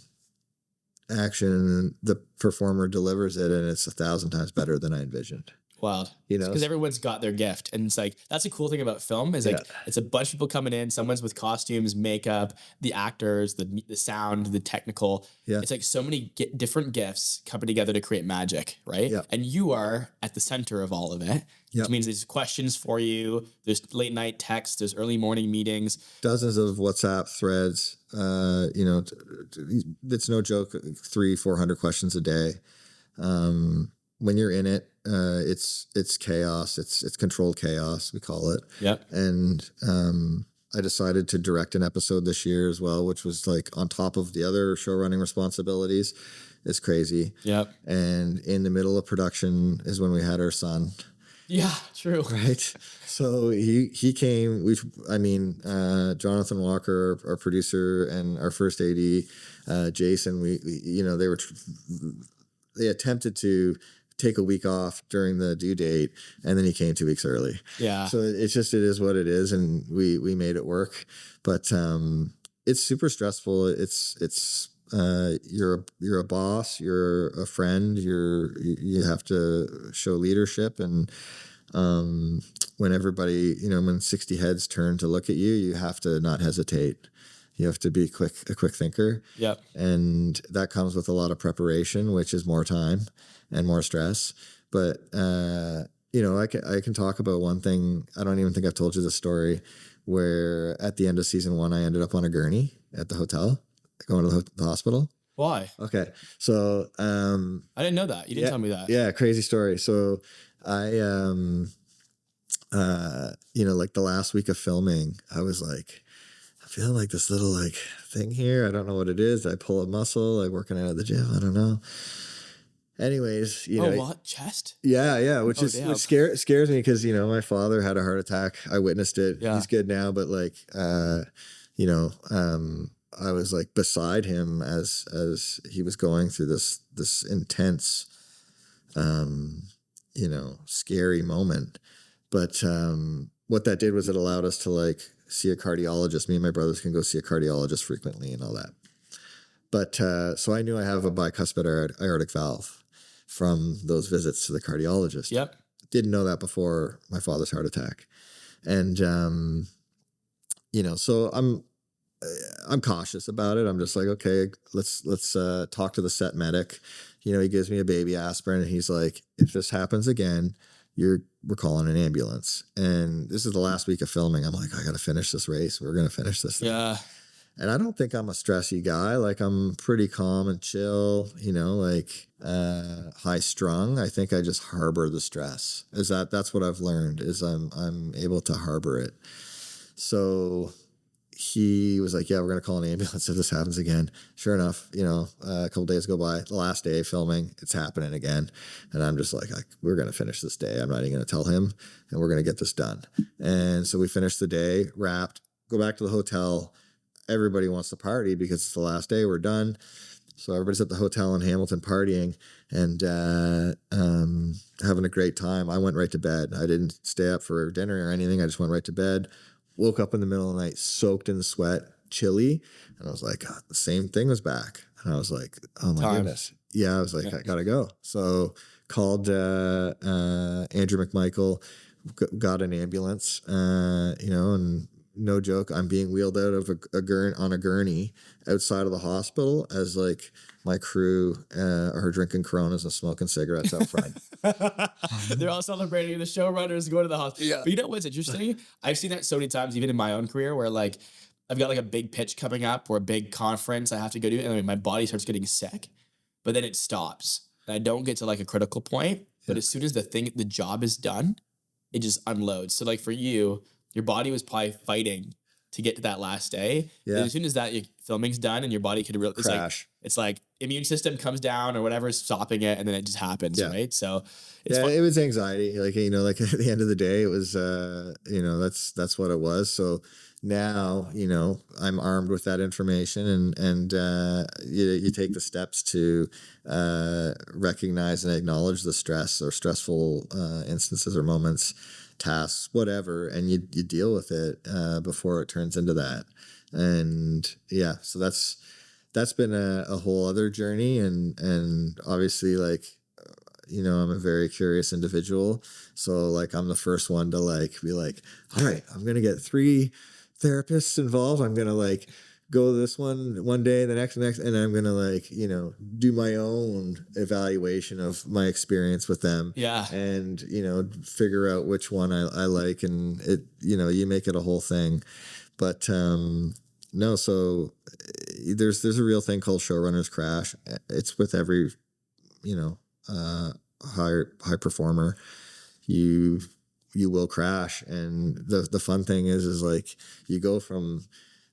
action, and the performer delivers it, and it's 1,000 times better than I envisioned. Wild. Because everyone's got their gift. And it's like, that's a cool thing about film is like, it's a bunch of people coming in, someone's with costumes, makeup, the actors, the sound, the technical. Yeah. It's like so many different gifts coming together to create magic, right? Yeah. And you are at the center of all of it, which means there's questions for you. There's late night texts, there's early morning meetings. Dozens of WhatsApp threads, it's no joke, 300-400 questions a day. When you're in it, it's chaos. It's controlled chaos, we call it. Yep. And I decided to direct an episode this year as well, which was like on top of the other show running responsibilities. It's crazy. Yep. And in the middle of production is when we had our son. Yeah, true. Right. So he came. Jonathan Walker, our producer, and our first AD, Jason. They attempted to take a week off during the due date, and then he came 2 weeks early. Yeah. So it is what it is, and we made it work. But it's super stressful. It's you're a boss, you're a friend, you have to show leadership, and when everybody, when 60 heads turn to look at you, you have to not hesitate. You have to be a quick thinker. Yep. And that comes with a lot of preparation, which is more time and more stress. But, I can talk about one thing. I don't even think I've told you the story, where at the end of season 1, I ended up on a gurney at the hotel, going to the hospital. Why? Okay. So, I didn't know that. You didn't tell me that. Yeah. Crazy story. So I, like the last week of filming, I was like, I feel like this little like thing here. I don't know what it is. I pull a muscle, like working out at the gym. I don't know. Anyways, what? Chest? Yeah. Which scares me, because, my father had a heart attack. I witnessed it. Yeah. He's good now, but like, I was like beside him as he was going through this intense, scary moment. But what that did was it allowed us to like see a cardiologist. Me and my brothers can go see a cardiologist frequently and all that. But so I knew I have a bicuspid aortic valve from those visits to the cardiologist. Yep. Didn't know that before my father's heart attack. And, so I'm cautious about it. I'm just like, okay, let's talk to the set medic. He gives me a baby aspirin and he's like, if this happens again, we're calling an ambulance. And this is the last week of filming. I'm like, I got to finish this race. We're going to finish this thing. Yeah. And I don't think I'm a stressy guy. Like, I'm pretty calm and chill, high strung. I think I just harbor the stress. That's what I've learned is I'm able to harbor it. So he was like, yeah, we're going to call an ambulance if this happens again. Sure enough, a couple days go by, the last day of filming, it's happening again. And I'm just like, we're going to finish this day. I'm not even going to tell him, and we're going to get this done. And so we finished the day, wrapped, go back to the hotel. Everybody wants to party because it's the last day. We're done. So everybody's at the hotel in Hamilton partying and having a great time. I went right to bed. I didn't stay up for dinner or anything. I just went right to bed. Woke up in the middle of the night, soaked in sweat, chilly. And I was like, God, the same thing was back. And I was like, oh my goodness. Yeah, I was like, I gotta go. So called Andrew McMichael, got an ambulance, and no joke, I'm being wheeled out of on a gurney outside of the hospital as like my crew are drinking Coronas and smoking cigarettes out front. They're all celebrating. The showrunners go to the hospital. Yeah. But you know what's interesting? I've seen that so many times, even in my own career, where like I've got like a big pitch coming up or a big conference I have to go to, and my body starts getting sick, but then it stops. And I don't get to like a critical point, but as soon as the job is done, it just unloads. So like for you, your body was probably fighting to get to that last day. Yeah. And as soon as that your filming's done and your body could really crash. It's like immune system comes down or whatever is stopping it, and then it just happens, right? So it's it was anxiety. Like at the end of the day, it was that's what it was. So now I'm armed with that information, and you take the steps to recognize and acknowledge the stress or stressful instances or moments, tasks, whatever, and you deal with it before it turns into that. And so that's been a whole other journey, and obviously I'm a very curious individual, so like I'm the first one to like be like, all right, I'm gonna get 3 therapists involved. I'm gonna like go this one day, the next, and I'm gonna do my own evaluation of my experience with them. Yeah. And figure out which one I like, and it you make it a whole thing. But no, so there's a real thing called showrunners crash. It's with every high performer. You will crash, and the fun thing is like you go from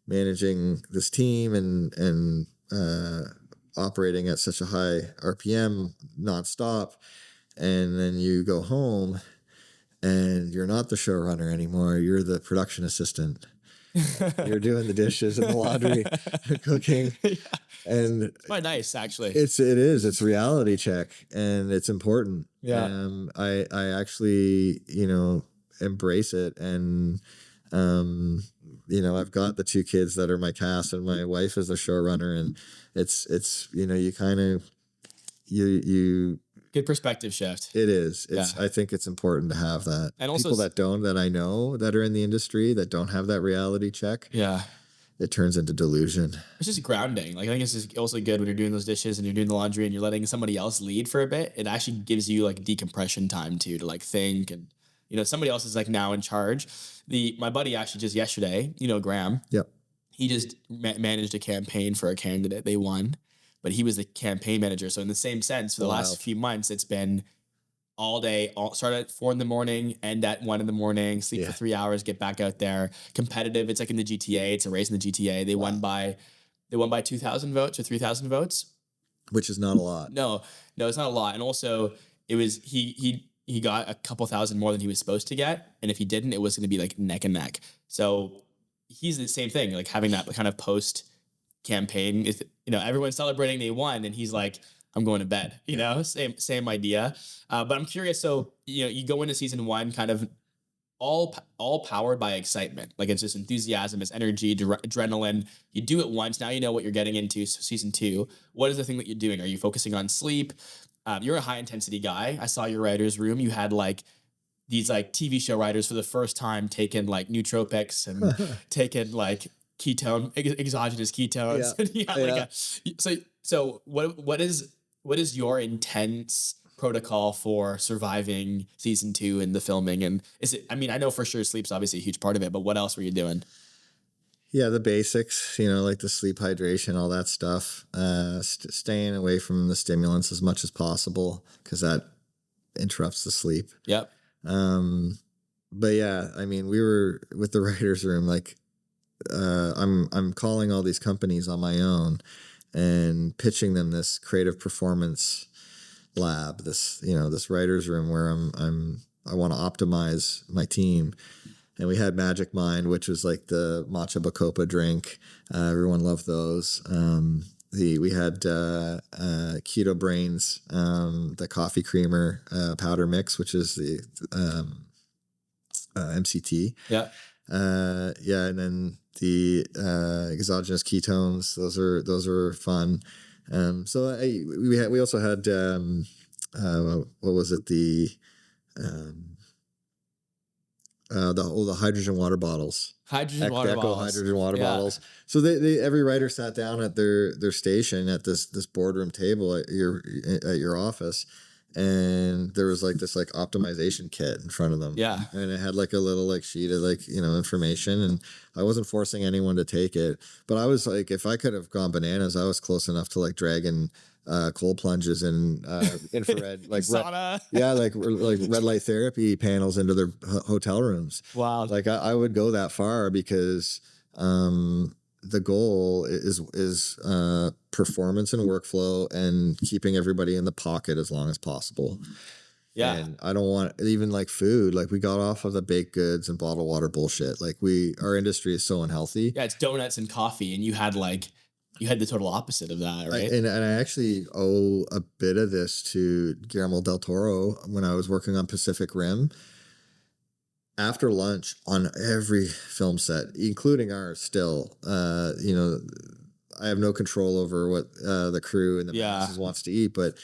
managing this team and operating at such a high RPM nonstop, and then you go home and you're not the showrunner anymore. You're the production assistant. You're doing the dishes and the laundry and cooking. Yeah. And it's quite nice, actually. It's a reality check, and it's important. Yeah. I actually, embrace it. And, I've got the 2 kids that are my cast, and my wife is the showrunner, and it's, you kind of, you good perspective shift. It is. I think it's important to have that. And also people that I know that are in the industry that don't have that reality check. Yeah. It turns into delusion. It's just grounding. Like I think it's just also good when you're doing those dishes and you're doing the laundry and you're letting somebody else lead for a bit. It actually gives you like decompression time too, to like think, and somebody else is like now in charge. My buddy actually just yesterday, Graham. Yep. He just managed a campaign for a candidate. They won, but he was the campaign manager. So in the same sense, for the last few months, it's been all day, start at 4 a.m, end at 1 a.m, sleep for 3 hours, get back out there. Competitive. It's like in the GTA. It's a race in the GTA. They won by 2,000 votes or 3,000 votes. Which is not a lot. No, it's not a lot. And also it was, he got a couple thousand more than he was supposed to get. And if he didn't, it was going to be like neck and neck. So he's the same thing, like having that kind of post campaign, everyone's celebrating they won, and he's like, I'm going to bed, same idea. But I'm curious. So, you go into season 1 kind of all powered by excitement. Like it's just enthusiasm, it's energy, adrenaline. You do it once, now you know what you're getting into. So season 2, what is the thing that you're doing? Are you focusing on sleep? You're a high intensity guy. I saw your writer's room. You had like these like TV show writers for the first time taking like nootropics and taking like exogenous ketones. So what is your intense protocol for surviving season 2 and the filming? And is it, I mean, I know for sure sleep's obviously a huge part of it, but what else were you doing? Yeah, the basics, like the sleep, hydration, all that stuff. Staying away from the stimulants as much as possible because that interrupts the sleep. Yep. But yeah, I mean, we were with the writer's room, like, I'm calling all these companies on my own and pitching them this creative performance lab, this writer's room where I want to optimize my team. And we had Magic Mind, which was like the matcha bacopa drink. Everyone loved those. We had Keto Brains, the coffee creamer powder mix, which is the MCT. Yeah. And then the exogenous ketones. Those are fun. So we also had what was it, the hydrogen water bottles. Hydrogen water bottles. So they every writer sat down at their station at this boardroom table at your office, and there was like this like optimization kit in front of them. Yeah. And it had like a little like sheet of like, information, and I wasn't forcing anyone to take it, but I was like, if I could have gone bananas, I was close enough to like dragging cold plunges and infrared like sauna. like red light therapy panels into their hotel rooms. Wow. Like I would go that far because the goal is performance and workflow and keeping everybody in the pocket as long as possible. Yeah. And I don't want even like food. Like we got off of the baked goods and bottled water bullshit. Like our industry is so unhealthy. Yeah. It's donuts and coffee. And you had the total opposite of that, right? And I actually owe a bit of this to Guillermo del Toro when I was working on Pacific Rim. After lunch on every film set, including ours still, I have no control over what the crew and the masses wants to eat, but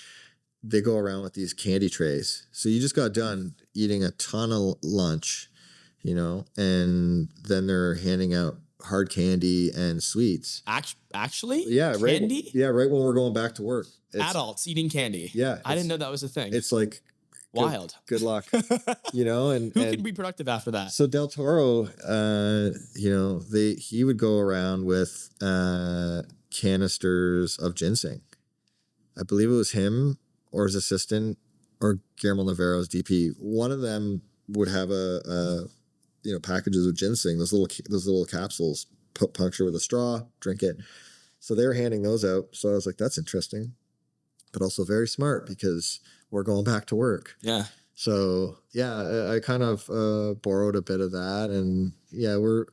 they go around with these candy trays. So you just got done eating a ton of lunch, and then they're handing out hard candy and sweets. Actually? Yeah. Candy? Right when we're going back to work. Adults eating candy. Yeah. I didn't know that was a thing. It's like wild. Good luck. And who can be productive after that? So Del Toro, he would go around with canisters of ginseng. I believe it was him or his assistant or Guillermo Navarro's DP. One of them would have a packages of ginseng, those little capsules, puncture with a straw, drink it. So they were handing those out. So I was like, that's interesting, but also very smart because we're going back to work. Yeah. So yeah, I kind of borrowed a bit of that, and yeah, we're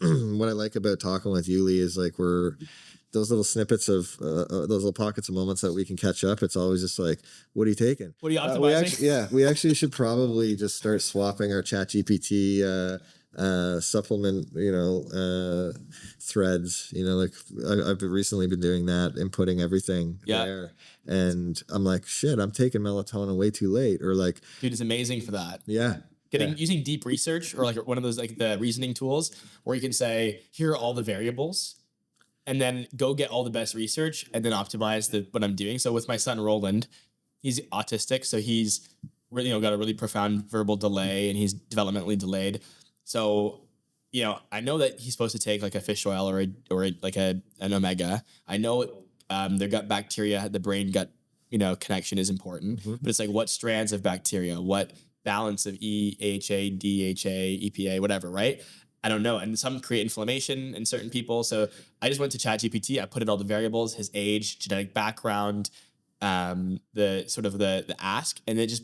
what I like about talking with Yuli is like we're those little snippets of those little pockets of moments that we can catch up. It's always just like, what are you taking? What are you optimizing? We actually should probably just start swapping our ChatGPT supplement, threads. Like I've recently been doing that, inputting everything there. And I'm like, shit, I'm taking melatonin way too late. Or like, dude, it's amazing for that. Yeah. Using deep research or like one of those like the reasoning tools where you can say, here are all the variables, and then go get all the best research and then optimize what I'm doing. So with my son Roland, he's autistic, so he's really got a really profound verbal delay and he's developmentally delayed. So I know that he's supposed to take like a fish oil or an omega. I know their gut bacteria, the brain gut connection is important, but it's like what strands of bacteria, what balance of EHA, DHA, EPA, whatever, right? I don't know. And some create inflammation in certain people. So I just went to ChatGPT. I put in all the variables, his age, genetic background, the ask, and then just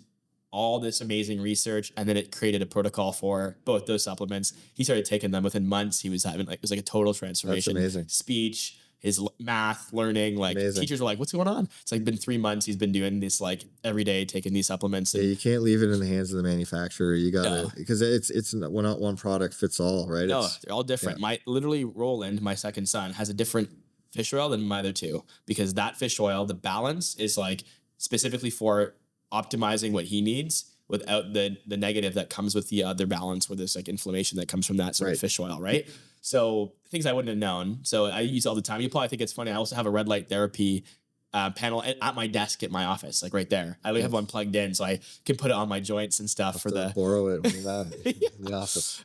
all this amazing research. And then it created a protocol for both those supplements. He started taking them within months. He was having it was like a total transformation. That's amazing. Speech, his math learning. Like Amazing. teachers are like, what's going on? It's like been 3 months. He's been doing this like every day, taking these supplements. And Yeah, you can't leave it in the hands of the manufacturer. You got to, No. because it's not one product fits all, right? no, It's, they're all different. yeah. My literally Roland, my second son, has a different fish oil than my other two, because that fish oil, the balance is like specifically for optimizing what he needs without the negative that comes with the other balance, where there's like inflammation that comes from that sort of Right. fish oil, right? So things I wouldn't have known. So I use all the time. You probably think it's funny. I also have a red light therapy panel at my desk at my office, like right there. I have one plugged in, so I can put it on my joints and stuff for the borrow it when you're not in the office.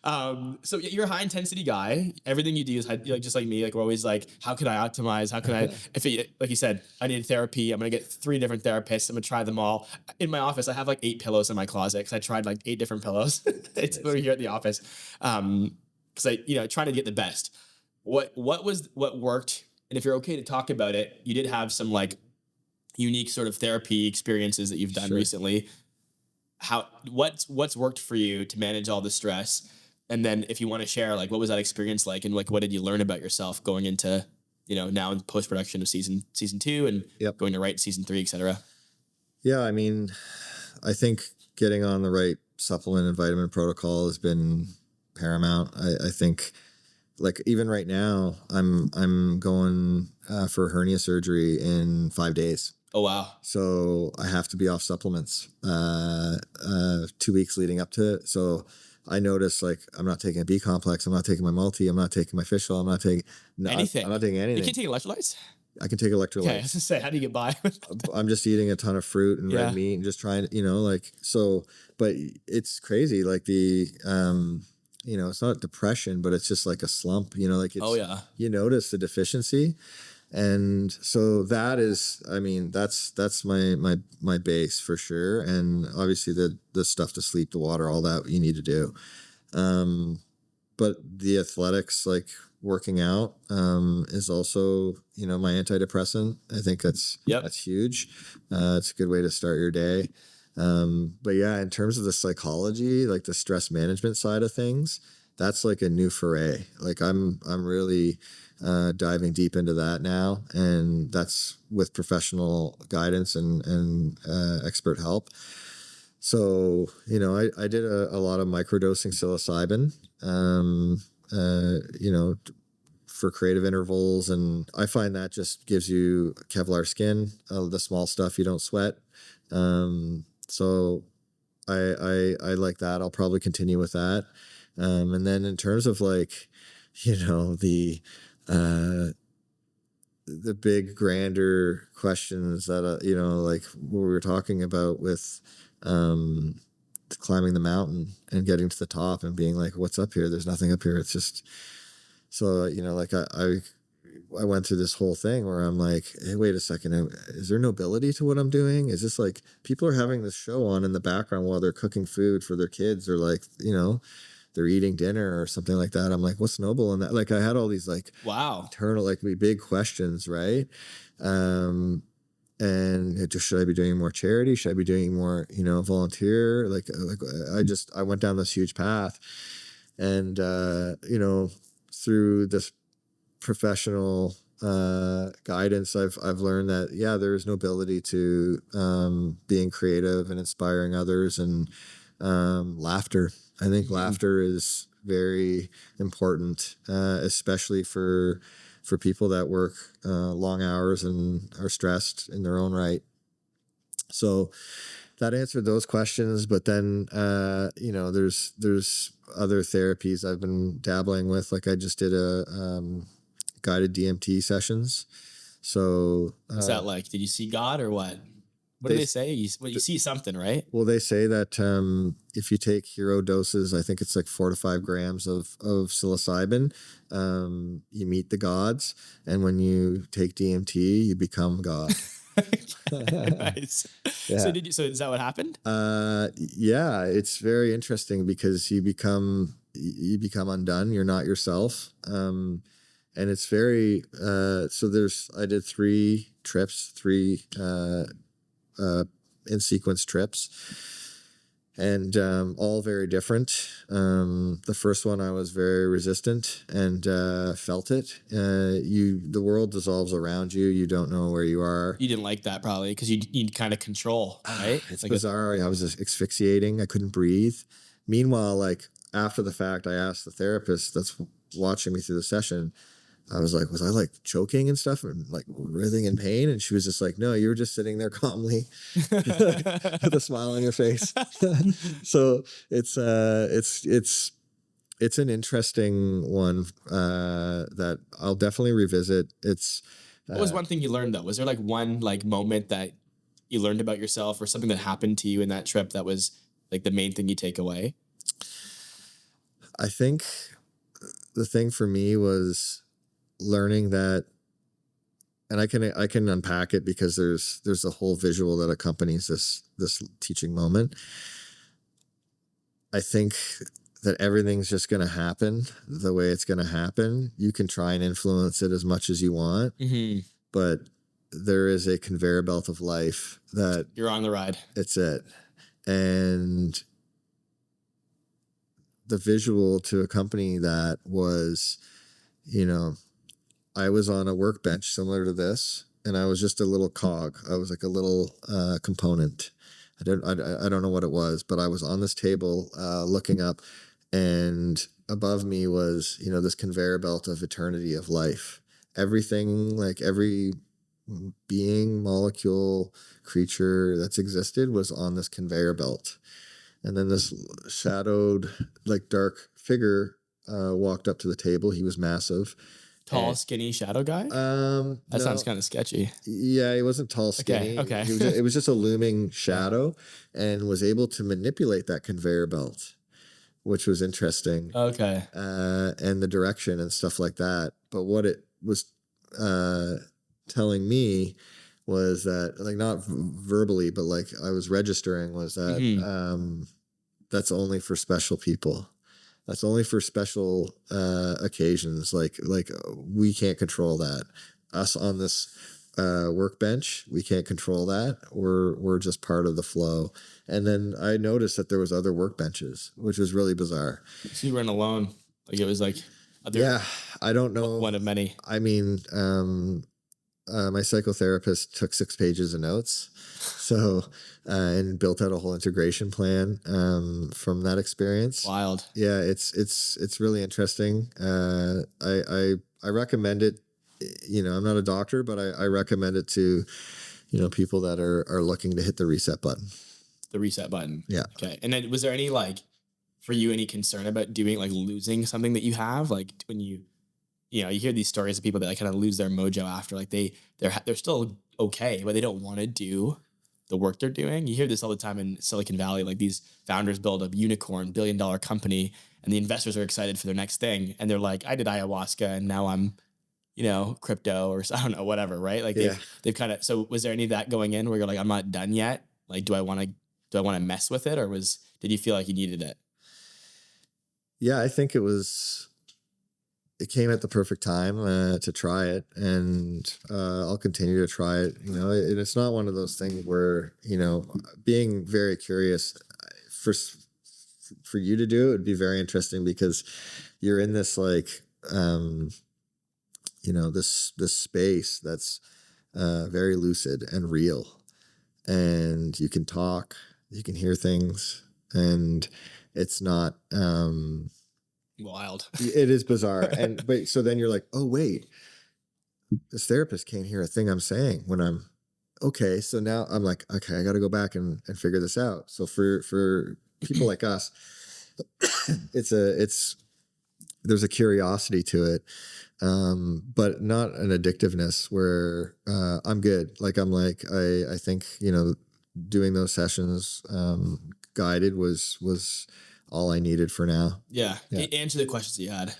so you're a high intensity guy. Everything you do is like just like me. Like we're always like, how can I optimize? How can I? Like you said, I need therapy. I'm gonna get 3 different therapists. I'm gonna try them all. In my office, I have like 8 pillows in my closet because I tried like 8 different pillows. It's over here at the office. Because I trying to get the best. What worked? And if you're okay to talk about it, you did have some like unique sort of therapy experiences that you've done recently. What's worked for you to manage all the stress? And then if you want to share, like, what was that experience like? And like, what did you learn about yourself going into, now in post-production of season 2 and going to write season 3, et cetera? Yeah. I mean, I think getting on the right supplement and vitamin protocol has been paramount. I think, like, even right now, I'm going for hernia surgery in 5 days. Oh, wow. So I have to be off supplements 2 weeks leading up to it. So I noticed, like, I'm not taking a B complex. I'm not taking my multi. I'm not taking my fish oil. I'm not taking anything. I'm not taking anything. You can't take electrolytes? I can take electrolytes. Okay, I was gonna say, how do you get by? I'm just eating a ton of fruit and red meat and just trying to, so, but it's crazy. Like it's not depression, but it's just like a slump, it's, you notice the deficiency. And so that is, I mean, that's my base for sure. And obviously the stuff to sleep, the water, all that you need to do. But the athletics, like working out, is also, my antidepressant. I think that's huge. It's a good way to start your day. But yeah, in terms of the psychology, like the stress management side of things, that's like a new foray. Like I'm really diving deep into that now, and that's with professional guidance and expert help. So, I did a lot of microdosing psilocybin, for creative intervals. And I find that just gives you Kevlar skin, the small stuff you don't sweat. So I like that. I'll probably continue with that. And then in terms of like, the big grander questions that, like what we were talking about with, climbing the mountain and getting to the top and being like, what's up here? There's nothing up here. It's just, so, like I went through this whole thing where I'm like, hey, wait a second. Is there nobility to what I'm doing? Is this like people are having this show on in the background while they're cooking food for their kids, or like, they're eating dinner or something like that. I'm like, what's noble in that? Like I had all these like, eternal, like big questions. Right. And should I be doing more charity? Should I be doing more, volunteer? I went down this huge path, and, through this professional guidance, I've learned that there is nobility to being creative and inspiring others, and laughter. I think laughter is very important, especially for people that work long hours and are stressed in their own right. So that answered those questions. But then, there's other therapies I've been dabbling with. Like I just did a guided DMT sessions. So what's that like? Did you see God or what? What do they say? You see something, right? Well, they say that if you take hero doses, I think it's like 4 to 5 grams of psilocybin, you meet the gods. And when you take DMT, you become God. Nice. Yeah. So is that what happened? Yeah, it's very interesting because you become undone. You're not yourself. And it's very, I did 3 trips, in sequence trips. and all very different. The first one I was very resistant and felt it. The world dissolves around you. You don't know where you are. You didn't like that probably because you need kind of control, right? It's bizarre. I was just asphyxiating. I couldn't breathe. Meanwhile, like after the fact, I asked the therapist that's watching me through the session, I was like, was I like choking and stuff and like writhing in pain? And she was just like, no, you were just sitting there calmly with a smile on your face. So it's an interesting one that I'll definitely revisit. What was one thing you learned though? Was there like one like moment that you learned about yourself or something that happened to you in that trip that was like the main thing you take away? I think the thing for me was learning that, and I can unpack it because there's a whole visual that accompanies this teaching moment. I think that everything's just going to happen the way it's going to happen. You can try and influence it as much as you want, but there is a conveyor belt of life that you're on the ride. It's it. And the visual to accompany that was, I was on a workbench similar to this, and I was just a little cog. I was like a little component. I don't know what it was, but I was on this table looking up, and above me was, this conveyor belt of eternity of life. Everything, like every being, molecule, creature that's existed was on this conveyor belt. And then this shadowed, like dark figure walked up to the table. He was massive. Tall, skinny shadow guy? That sounds kind of sketchy. Yeah, he wasn't tall, skinny. Okay. It was just a looming shadow, and was able to manipulate that conveyor belt, which was interesting. Okay. And the direction and stuff like that. But what it was telling me was that, like, not verbally, but like I was registering, was that that's only for special people. That's only for special occasions. Like we can't control that. Us on this workbench, we can't control that. We're just part of the flow. And then I noticed that there was other workbenches, which was really bizarre. So you weren't alone. Like it was like I don't know. One of many. I mean, my psychotherapist took 6 pages of notes, so and built out a whole integration plan from that experience. Wild. Yeah, it's really interesting. I recommend it. I'm not a doctor, but I recommend it to people that are looking to hit the reset button. The reset button. Yeah. Okay. And then was there any for you any concern about doing losing something that you have, like when you hear these stories of people that kind of lose their mojo after, like they're still okay, but they don't want to do the work they're doing. You hear this all the time in Silicon Valley, like these founders build a unicorn billion-dollar company and the investors are excited for their next thing. And they're like, I did ayahuasca and now I'm, crypto or I don't know, whatever. Right. Like they've kind of, so was there any of that going in where you're like, I'm not done yet. Like, do I want to mess with it? Or did you feel like you needed it? Yeah, I think it came at the perfect time to try it, and I'll continue to try it. And it's not one of those things where, being very curious for you to do it would be very interesting, because you're in this this space that's very lucid and real, and you can talk, you can hear things, and it's not wild. It is bizarre. But so then you're like, oh wait, this therapist can't hear a thing I'm saying when I'm okay. So now I'm like, okay, I got to go back and figure this out. So for people like us, there's a curiosity to it, but not an addictiveness where I'm good. I think doing those sessions guided was all I needed for now. Yeah. Answer the questions that you had.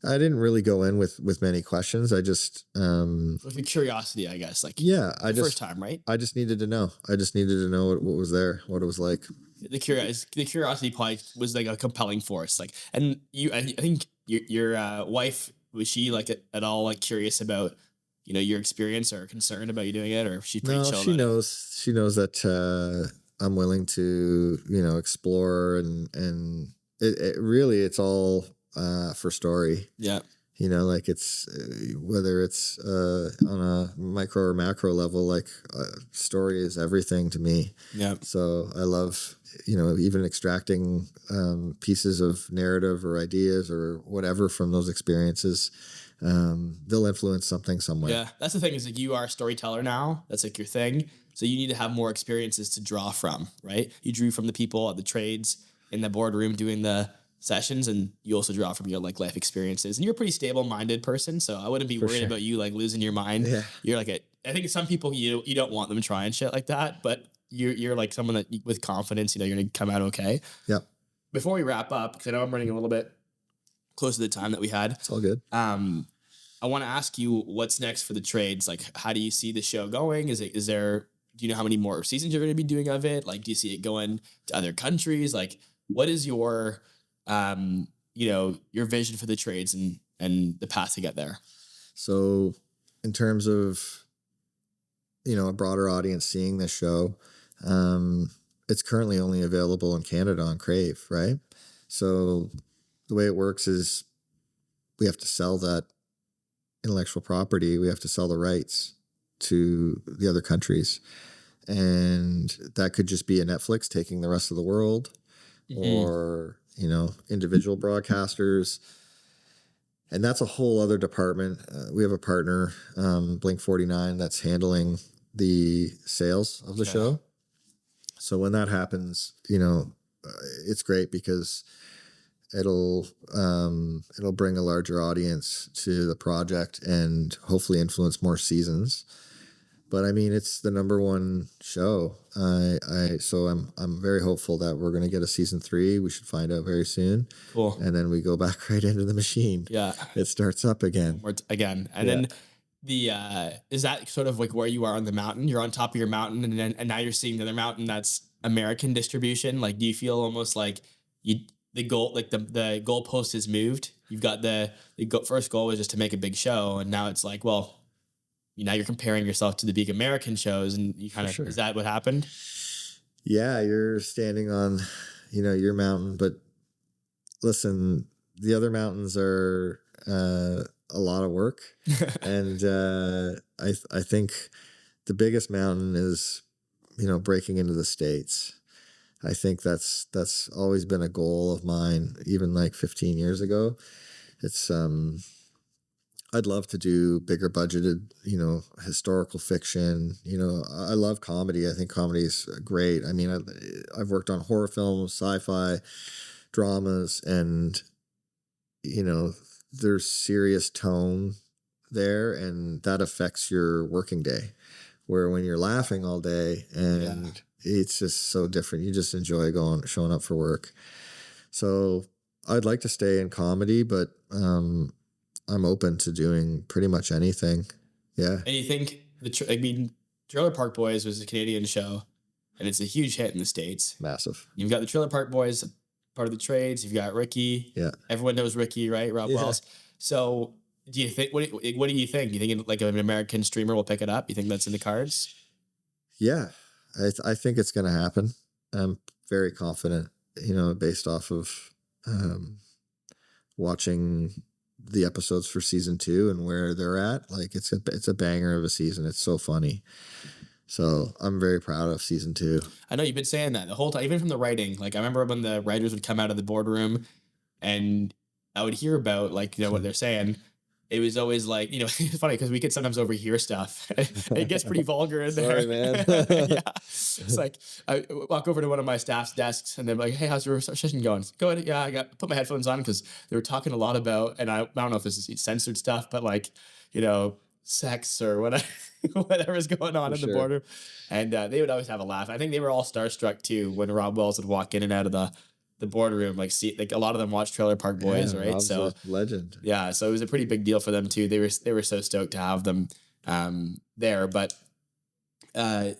I didn't really go in with many questions. I just with your curiosity, I guess. First time, right? I just needed to know. I just needed to know what was there, what it was like. The curiosity probably was like a compelling force. And I think your wife, was she at all curious about your experience or concerned about you doing it, or she's pretty chill? She knows that I'm willing to, explore, and it really, it's all for story. Yeah. Like it's whether it's on a micro or macro level, like story is everything to me. Yeah. So I love, even extracting pieces of narrative or ideas or whatever from those experiences. They'll influence something somewhere. Yeah. That's the thing, is like you are a storyteller now. That's like your thing. So you need to have more experiences to draw from, right? You drew from the people at the trades in the boardroom doing the sessions, and you also draw from your like life experiences, and you're a pretty stable-minded person, so I wouldn't be For worried sure. about you like losing your mind. Yeah. You're like I think some people you don't want them trying shit like that, but you're like someone that with confidence, you're gonna come out okay. Yep. Before we wrap up, because I know I'm running a little bit close to the time that we had, It's all good. I want to ask you what's next for the trades. Like, how do you see the show going? Do you know how many more seasons you're going to be doing of it? Like, do you see it going to other countries? Like, what is your your vision for the trades and the path to get there? So in terms of, a broader audience seeing this show, it's currently only available in Canada on Crave, right? So the way it works is we have to sell that intellectual property. We have to sell the rights to the other countries. And that could just be a Netflix taking the rest of the world, or, individual broadcasters. And that's a whole other department. We have a partner, Blink 49, that's handling the sales of the show. So when that happens, it's great because it'll bring a larger audience to the project and hopefully influence more seasons. But I mean, it's the number one show. So I'm very hopeful that we're going to get a season 3. We should find out very soon. Cool. And then we go back right into the machine. Yeah. It starts up again. And then is that sort of like where you are on the mountain? You're on top of your mountain, and now you're seeing the other mountain that's American distribution. Like, do you feel almost like the goalpost is moved? You've got first goal was just to make a big show, and now it's like, well, now you're comparing yourself to the big American shows, and you kind of, sure. Is that what happened? Yeah, you're standing on, your mountain, but listen, the other mountains are a lot of work. And I think the biggest mountain is, breaking into the States. I think that's always been a goal of mine, even like 15 years ago. It's, I'd love to do bigger budgeted, historical fiction. I love comedy. I think comedy is great. I mean, I've worked on horror films, sci-fi, dramas, and, there's serious tone there, and that affects your working day. Where when you're laughing all day, and it's just so different. You just enjoy showing up for work. So I'd like to stay in comedy, but I'm open to doing pretty much anything. Yeah. And you think Trailer Park Boys was a Canadian show, and it's a huge hit in the States. Massive. You've got the Trailer Park Boys, part of the trades. You've got Ricky. Yeah. Everyone knows Ricky, right? Rob Wells. So do you think, what do you think? You think like an American streamer will pick it up? You think that's in the cards? Yeah. I think it's going to happen. I'm very confident, based off of watching the episodes for season 2 and where they're at. Like, it's a banger of a season. It's so funny. So I'm very proud of season 2. I know you've been saying that the whole time, even from the writing. Like, I remember when the writers would come out of the boardroom and I would hear about like, what they're saying. It was always like, it's funny because we could sometimes overhear stuff. It gets pretty vulgar in there. Sorry, man. Yeah. It's like, I walk over to one of my staff's desks and they're like, hey, how's your session going? Go ahead. Yeah, I put my headphones on because they were talking a lot about, and I don't know if this is censored stuff, but like, sex or whatever, whatever's going on in the boardroom. And they would always have a laugh. I think they were all starstruck too when Rob Wells would walk in and out of the boardroom, like a lot of them watch Trailer Park Boys, right? Rob's so a legend. Yeah, so it was a pretty big deal for them too. They were so stoked to have them there. But I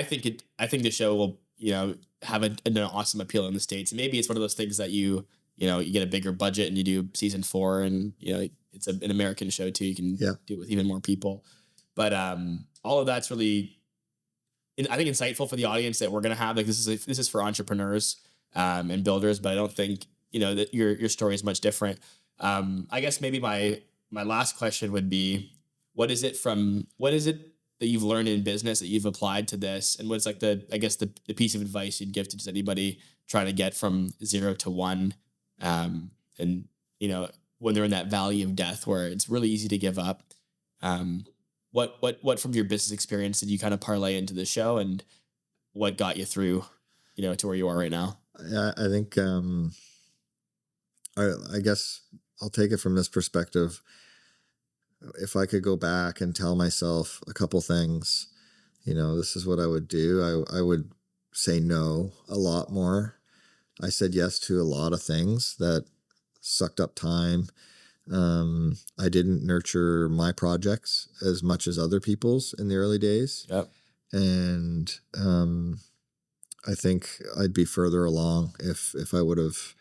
think the show will have an awesome appeal in the States. And maybe it's one of those things that you get a bigger budget and you do season 4, and it's an American show too. You can do it with even more people. But all of that's really I think insightful for the audience that we're gonna have. Like this is for entrepreneurs and builders, but I don't think that your story is much different. I guess maybe my last question would be, what is it that you've learned in business that you've applied to this, and what's like the piece of advice you'd give to just anybody trying to get from 0 to 1, and when they're in that valley of death where it's really easy to give up. Um, what from your business experience did you kind of parlay into the show, and what got you through, to where you are right now? I think I guess I'll take it from this perspective. If I could go back and tell myself a couple things, this is what I would do. I would say no a lot more. I said yes to a lot of things that sucked up time. I didn't nurture my projects as much as other people's in the early days. Yep. And I think I'd be further along if I would have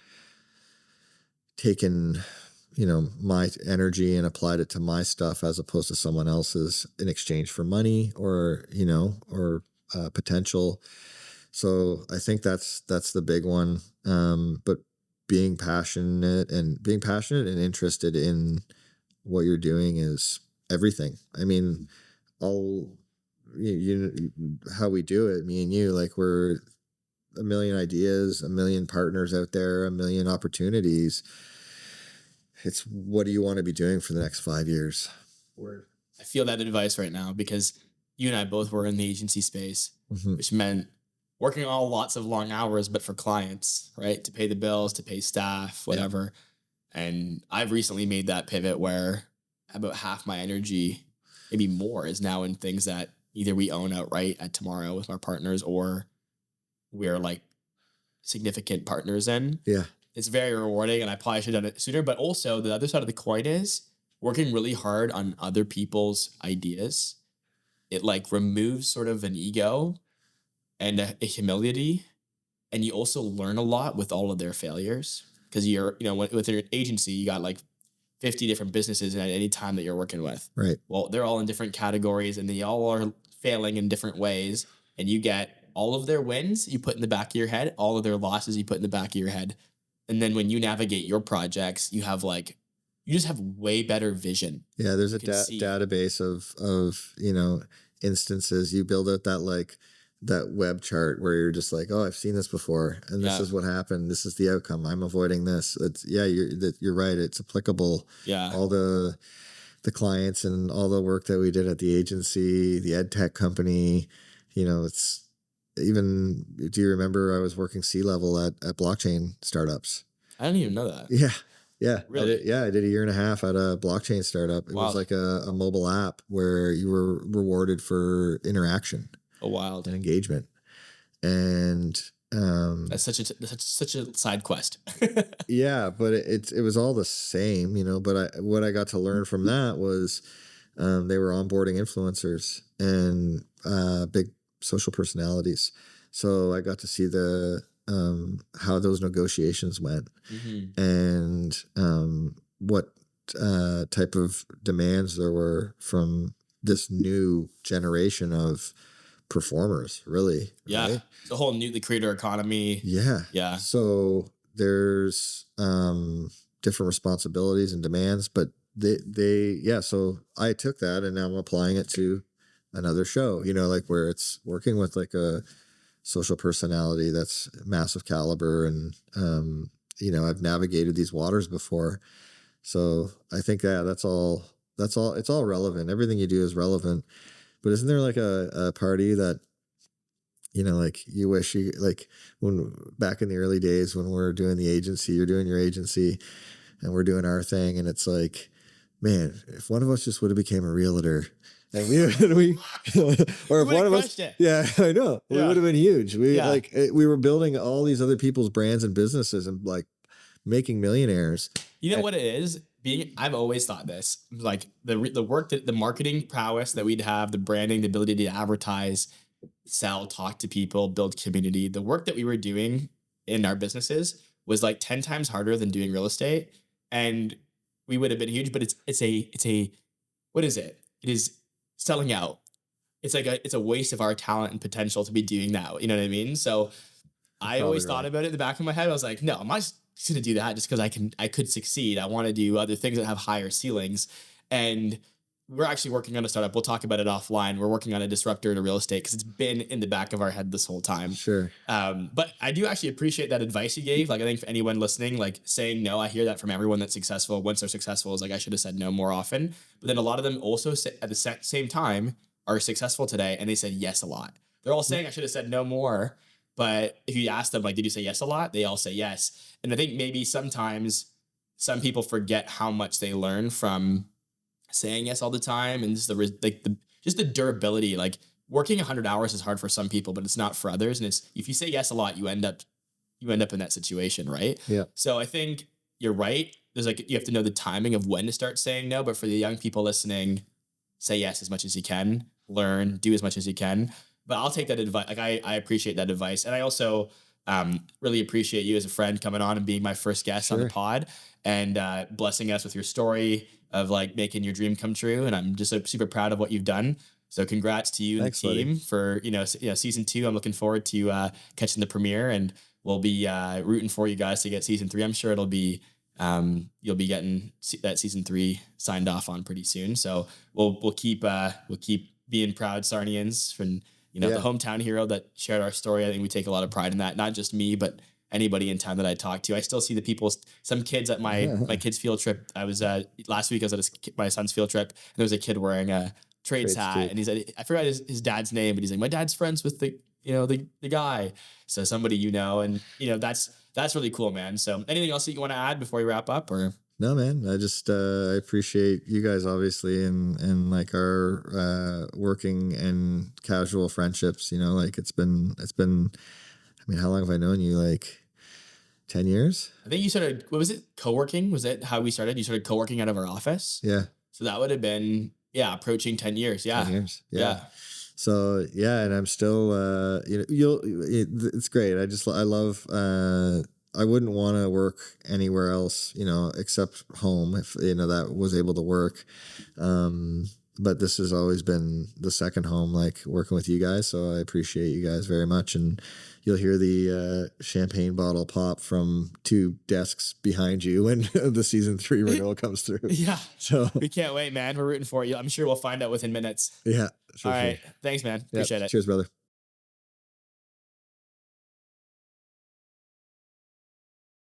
taken my energy and applied it to my stuff as opposed to someone else's in exchange for money or potential. So I think that's the big one. But being passionate and interested in what you're doing is everything. I mean, how we do it, me and you, like we're a million ideas, a million partners out there, a million opportunities. It's what do you want to be doing for the next 5 years? I feel that advice right now because you and I both were in the agency space, which meant working all lots of long hours, but for clients, right? To pay the bills, to pay staff, whatever. Yeah. And I've recently made that pivot where about half my energy, maybe more, is now in things that either we own outright at Tomorrow with our partners or we're like significant partners in. Yeah. It's very rewarding, and I probably should have done it sooner. But also, the other side of the coin is working really hard on other people's ideas. It like removes sort of an ego and a humility, and you also learn a lot with all of their failures because with your agency, you got like 50 different businesses at any time that you're working with. Right. Well, they're all in different categories, and they all are failing in different ways, and you get all of their wins you put in the back of your head, all of their losses you put in the back of your head. And then when you navigate your projects, you just have way better vision. Yeah, there's a database of instances. You build out that web chart where you're just like, oh, I've seen this before, and this is what happened. This is the outcome. I'm avoiding this. You're right. It's applicable. Yeah, all the clients and all the work that we did at the agency, the ed tech company. It's. Even, do you remember I was working C-level at blockchain startups? I didn't even know that. Yeah. Really? I did a year and a half at a blockchain startup. It was like a mobile app where you were rewarded for interaction. Oh, wild. And engagement. And that's such a side quest. Yeah, but it was all the same, but what I got to learn from that was they were onboarding influencers and big social personalities. So I got to see how those negotiations went and what type of demands there were from this new generation of performers, really. Yeah. Right? The whole the creator economy. Yeah. Yeah. So there's different responsibilities and demands, but so I took that and now I'm applying it to another show, like where it's working with like a social personality that's massive caliber. And, I've navigated these waters before. So I think that's all, it's all relevant. Everything you do is relevant, but isn't there like a party that, like you wish you, like when back in the early days when we're doing the agency, you're doing your agency and we're doing our thing. And it's like, man, if one of us just would have became a realtor, and we or if one of us, yeah, I know, we would have been huge. We were building all these other people's brands and businesses and like making millionaires. You know what it is? I've always thought this, like the work that the marketing prowess that we'd have, the branding, the ability to advertise, sell, talk to people, build community. The work that we were doing in our businesses was like 10 times harder than doing real estate, and we would have been huge. But it's a what is it? It is selling out. it's a waste of our talent and potential to be doing that. You know what I mean? So You're I probably always thought right. about it in the back of my head. I was like, no, I'm not just going to do that just because I could succeed. I want to do other things that have higher ceilings. And we're actually working on a startup. We'll talk about it offline. We're working on a disruptor to real estate because it's been in the back of our head this whole time. Sure. But I do actually appreciate that advice you gave. Like, I think for anyone listening, like saying no, I hear that from everyone that's successful. Once they're successful, is like, I should have said no more often. But then a lot of them also say, at the same time are successful today and they said yes a lot. They're all saying I should have said no more. But if you ask them, like, did you say yes a lot? They all say yes. And I think maybe sometimes some people forget how much they learn from saying yes all the time, and just the durability. Like, working 100 hours is hard for some people, but it's not for others. And it's, if you say yes a lot, you end up in that situation, right? Yeah. So I think you're right. There's like, you have to know the timing of when to start saying no. But for the young people listening, say yes as much as you can, learn, do as much as you can. But I'll take that advice. Like, I appreciate that advice. And I also really appreciate you as a friend coming on and being my first guest on the Sure. pod and blessing us with your story of like making your dream come true. And I'm just super proud of what you've done. So congrats to you Thanks, and the team buddy. for, season 2. I'm looking forward to catching the premiere, and we'll be rooting for you guys to get season 3. I'm sure it'll be, you'll be getting that season 3 signed off on pretty soon. So we'll keep being proud Sarnians from, the hometown hero that shared our story. I think we take a lot of pride in that. Not just me, but anybody in town that I talk to. I still see some kids at my kids' field trip. I was last week. I was at my son's field trip, and there was a kid wearing a trades hat, kid. and he said, I forgot his dad's name, but he's like, my dad's friends with the guy. So somebody, and that's really cool, man. So anything else that you want to add before we wrap up, or? No, man. I just I appreciate you guys, obviously, and like our working and casual friendships. Like it's been. I mean, how long have I known you? Like 10 years. I think you started. What was it? Co-working? Was that how we started? You started co-working out of our office. Yeah. So that would have been approaching 10 years. Yeah. 10 years. Yeah. So yeah, and I'm still it's great. I love I wouldn't want to work anywhere else, except home, if that was able to work. But this has always been the second home, like working with you guys. So I appreciate you guys very much. And you'll hear the champagne bottle pop from 2 desks behind you when the season 3 renewal comes through. Yeah. So we can't wait, man. We're rooting for you. I'm sure we'll find out within minutes. yeah. All right. Thanks, man. Appreciate it. Cheers, brother.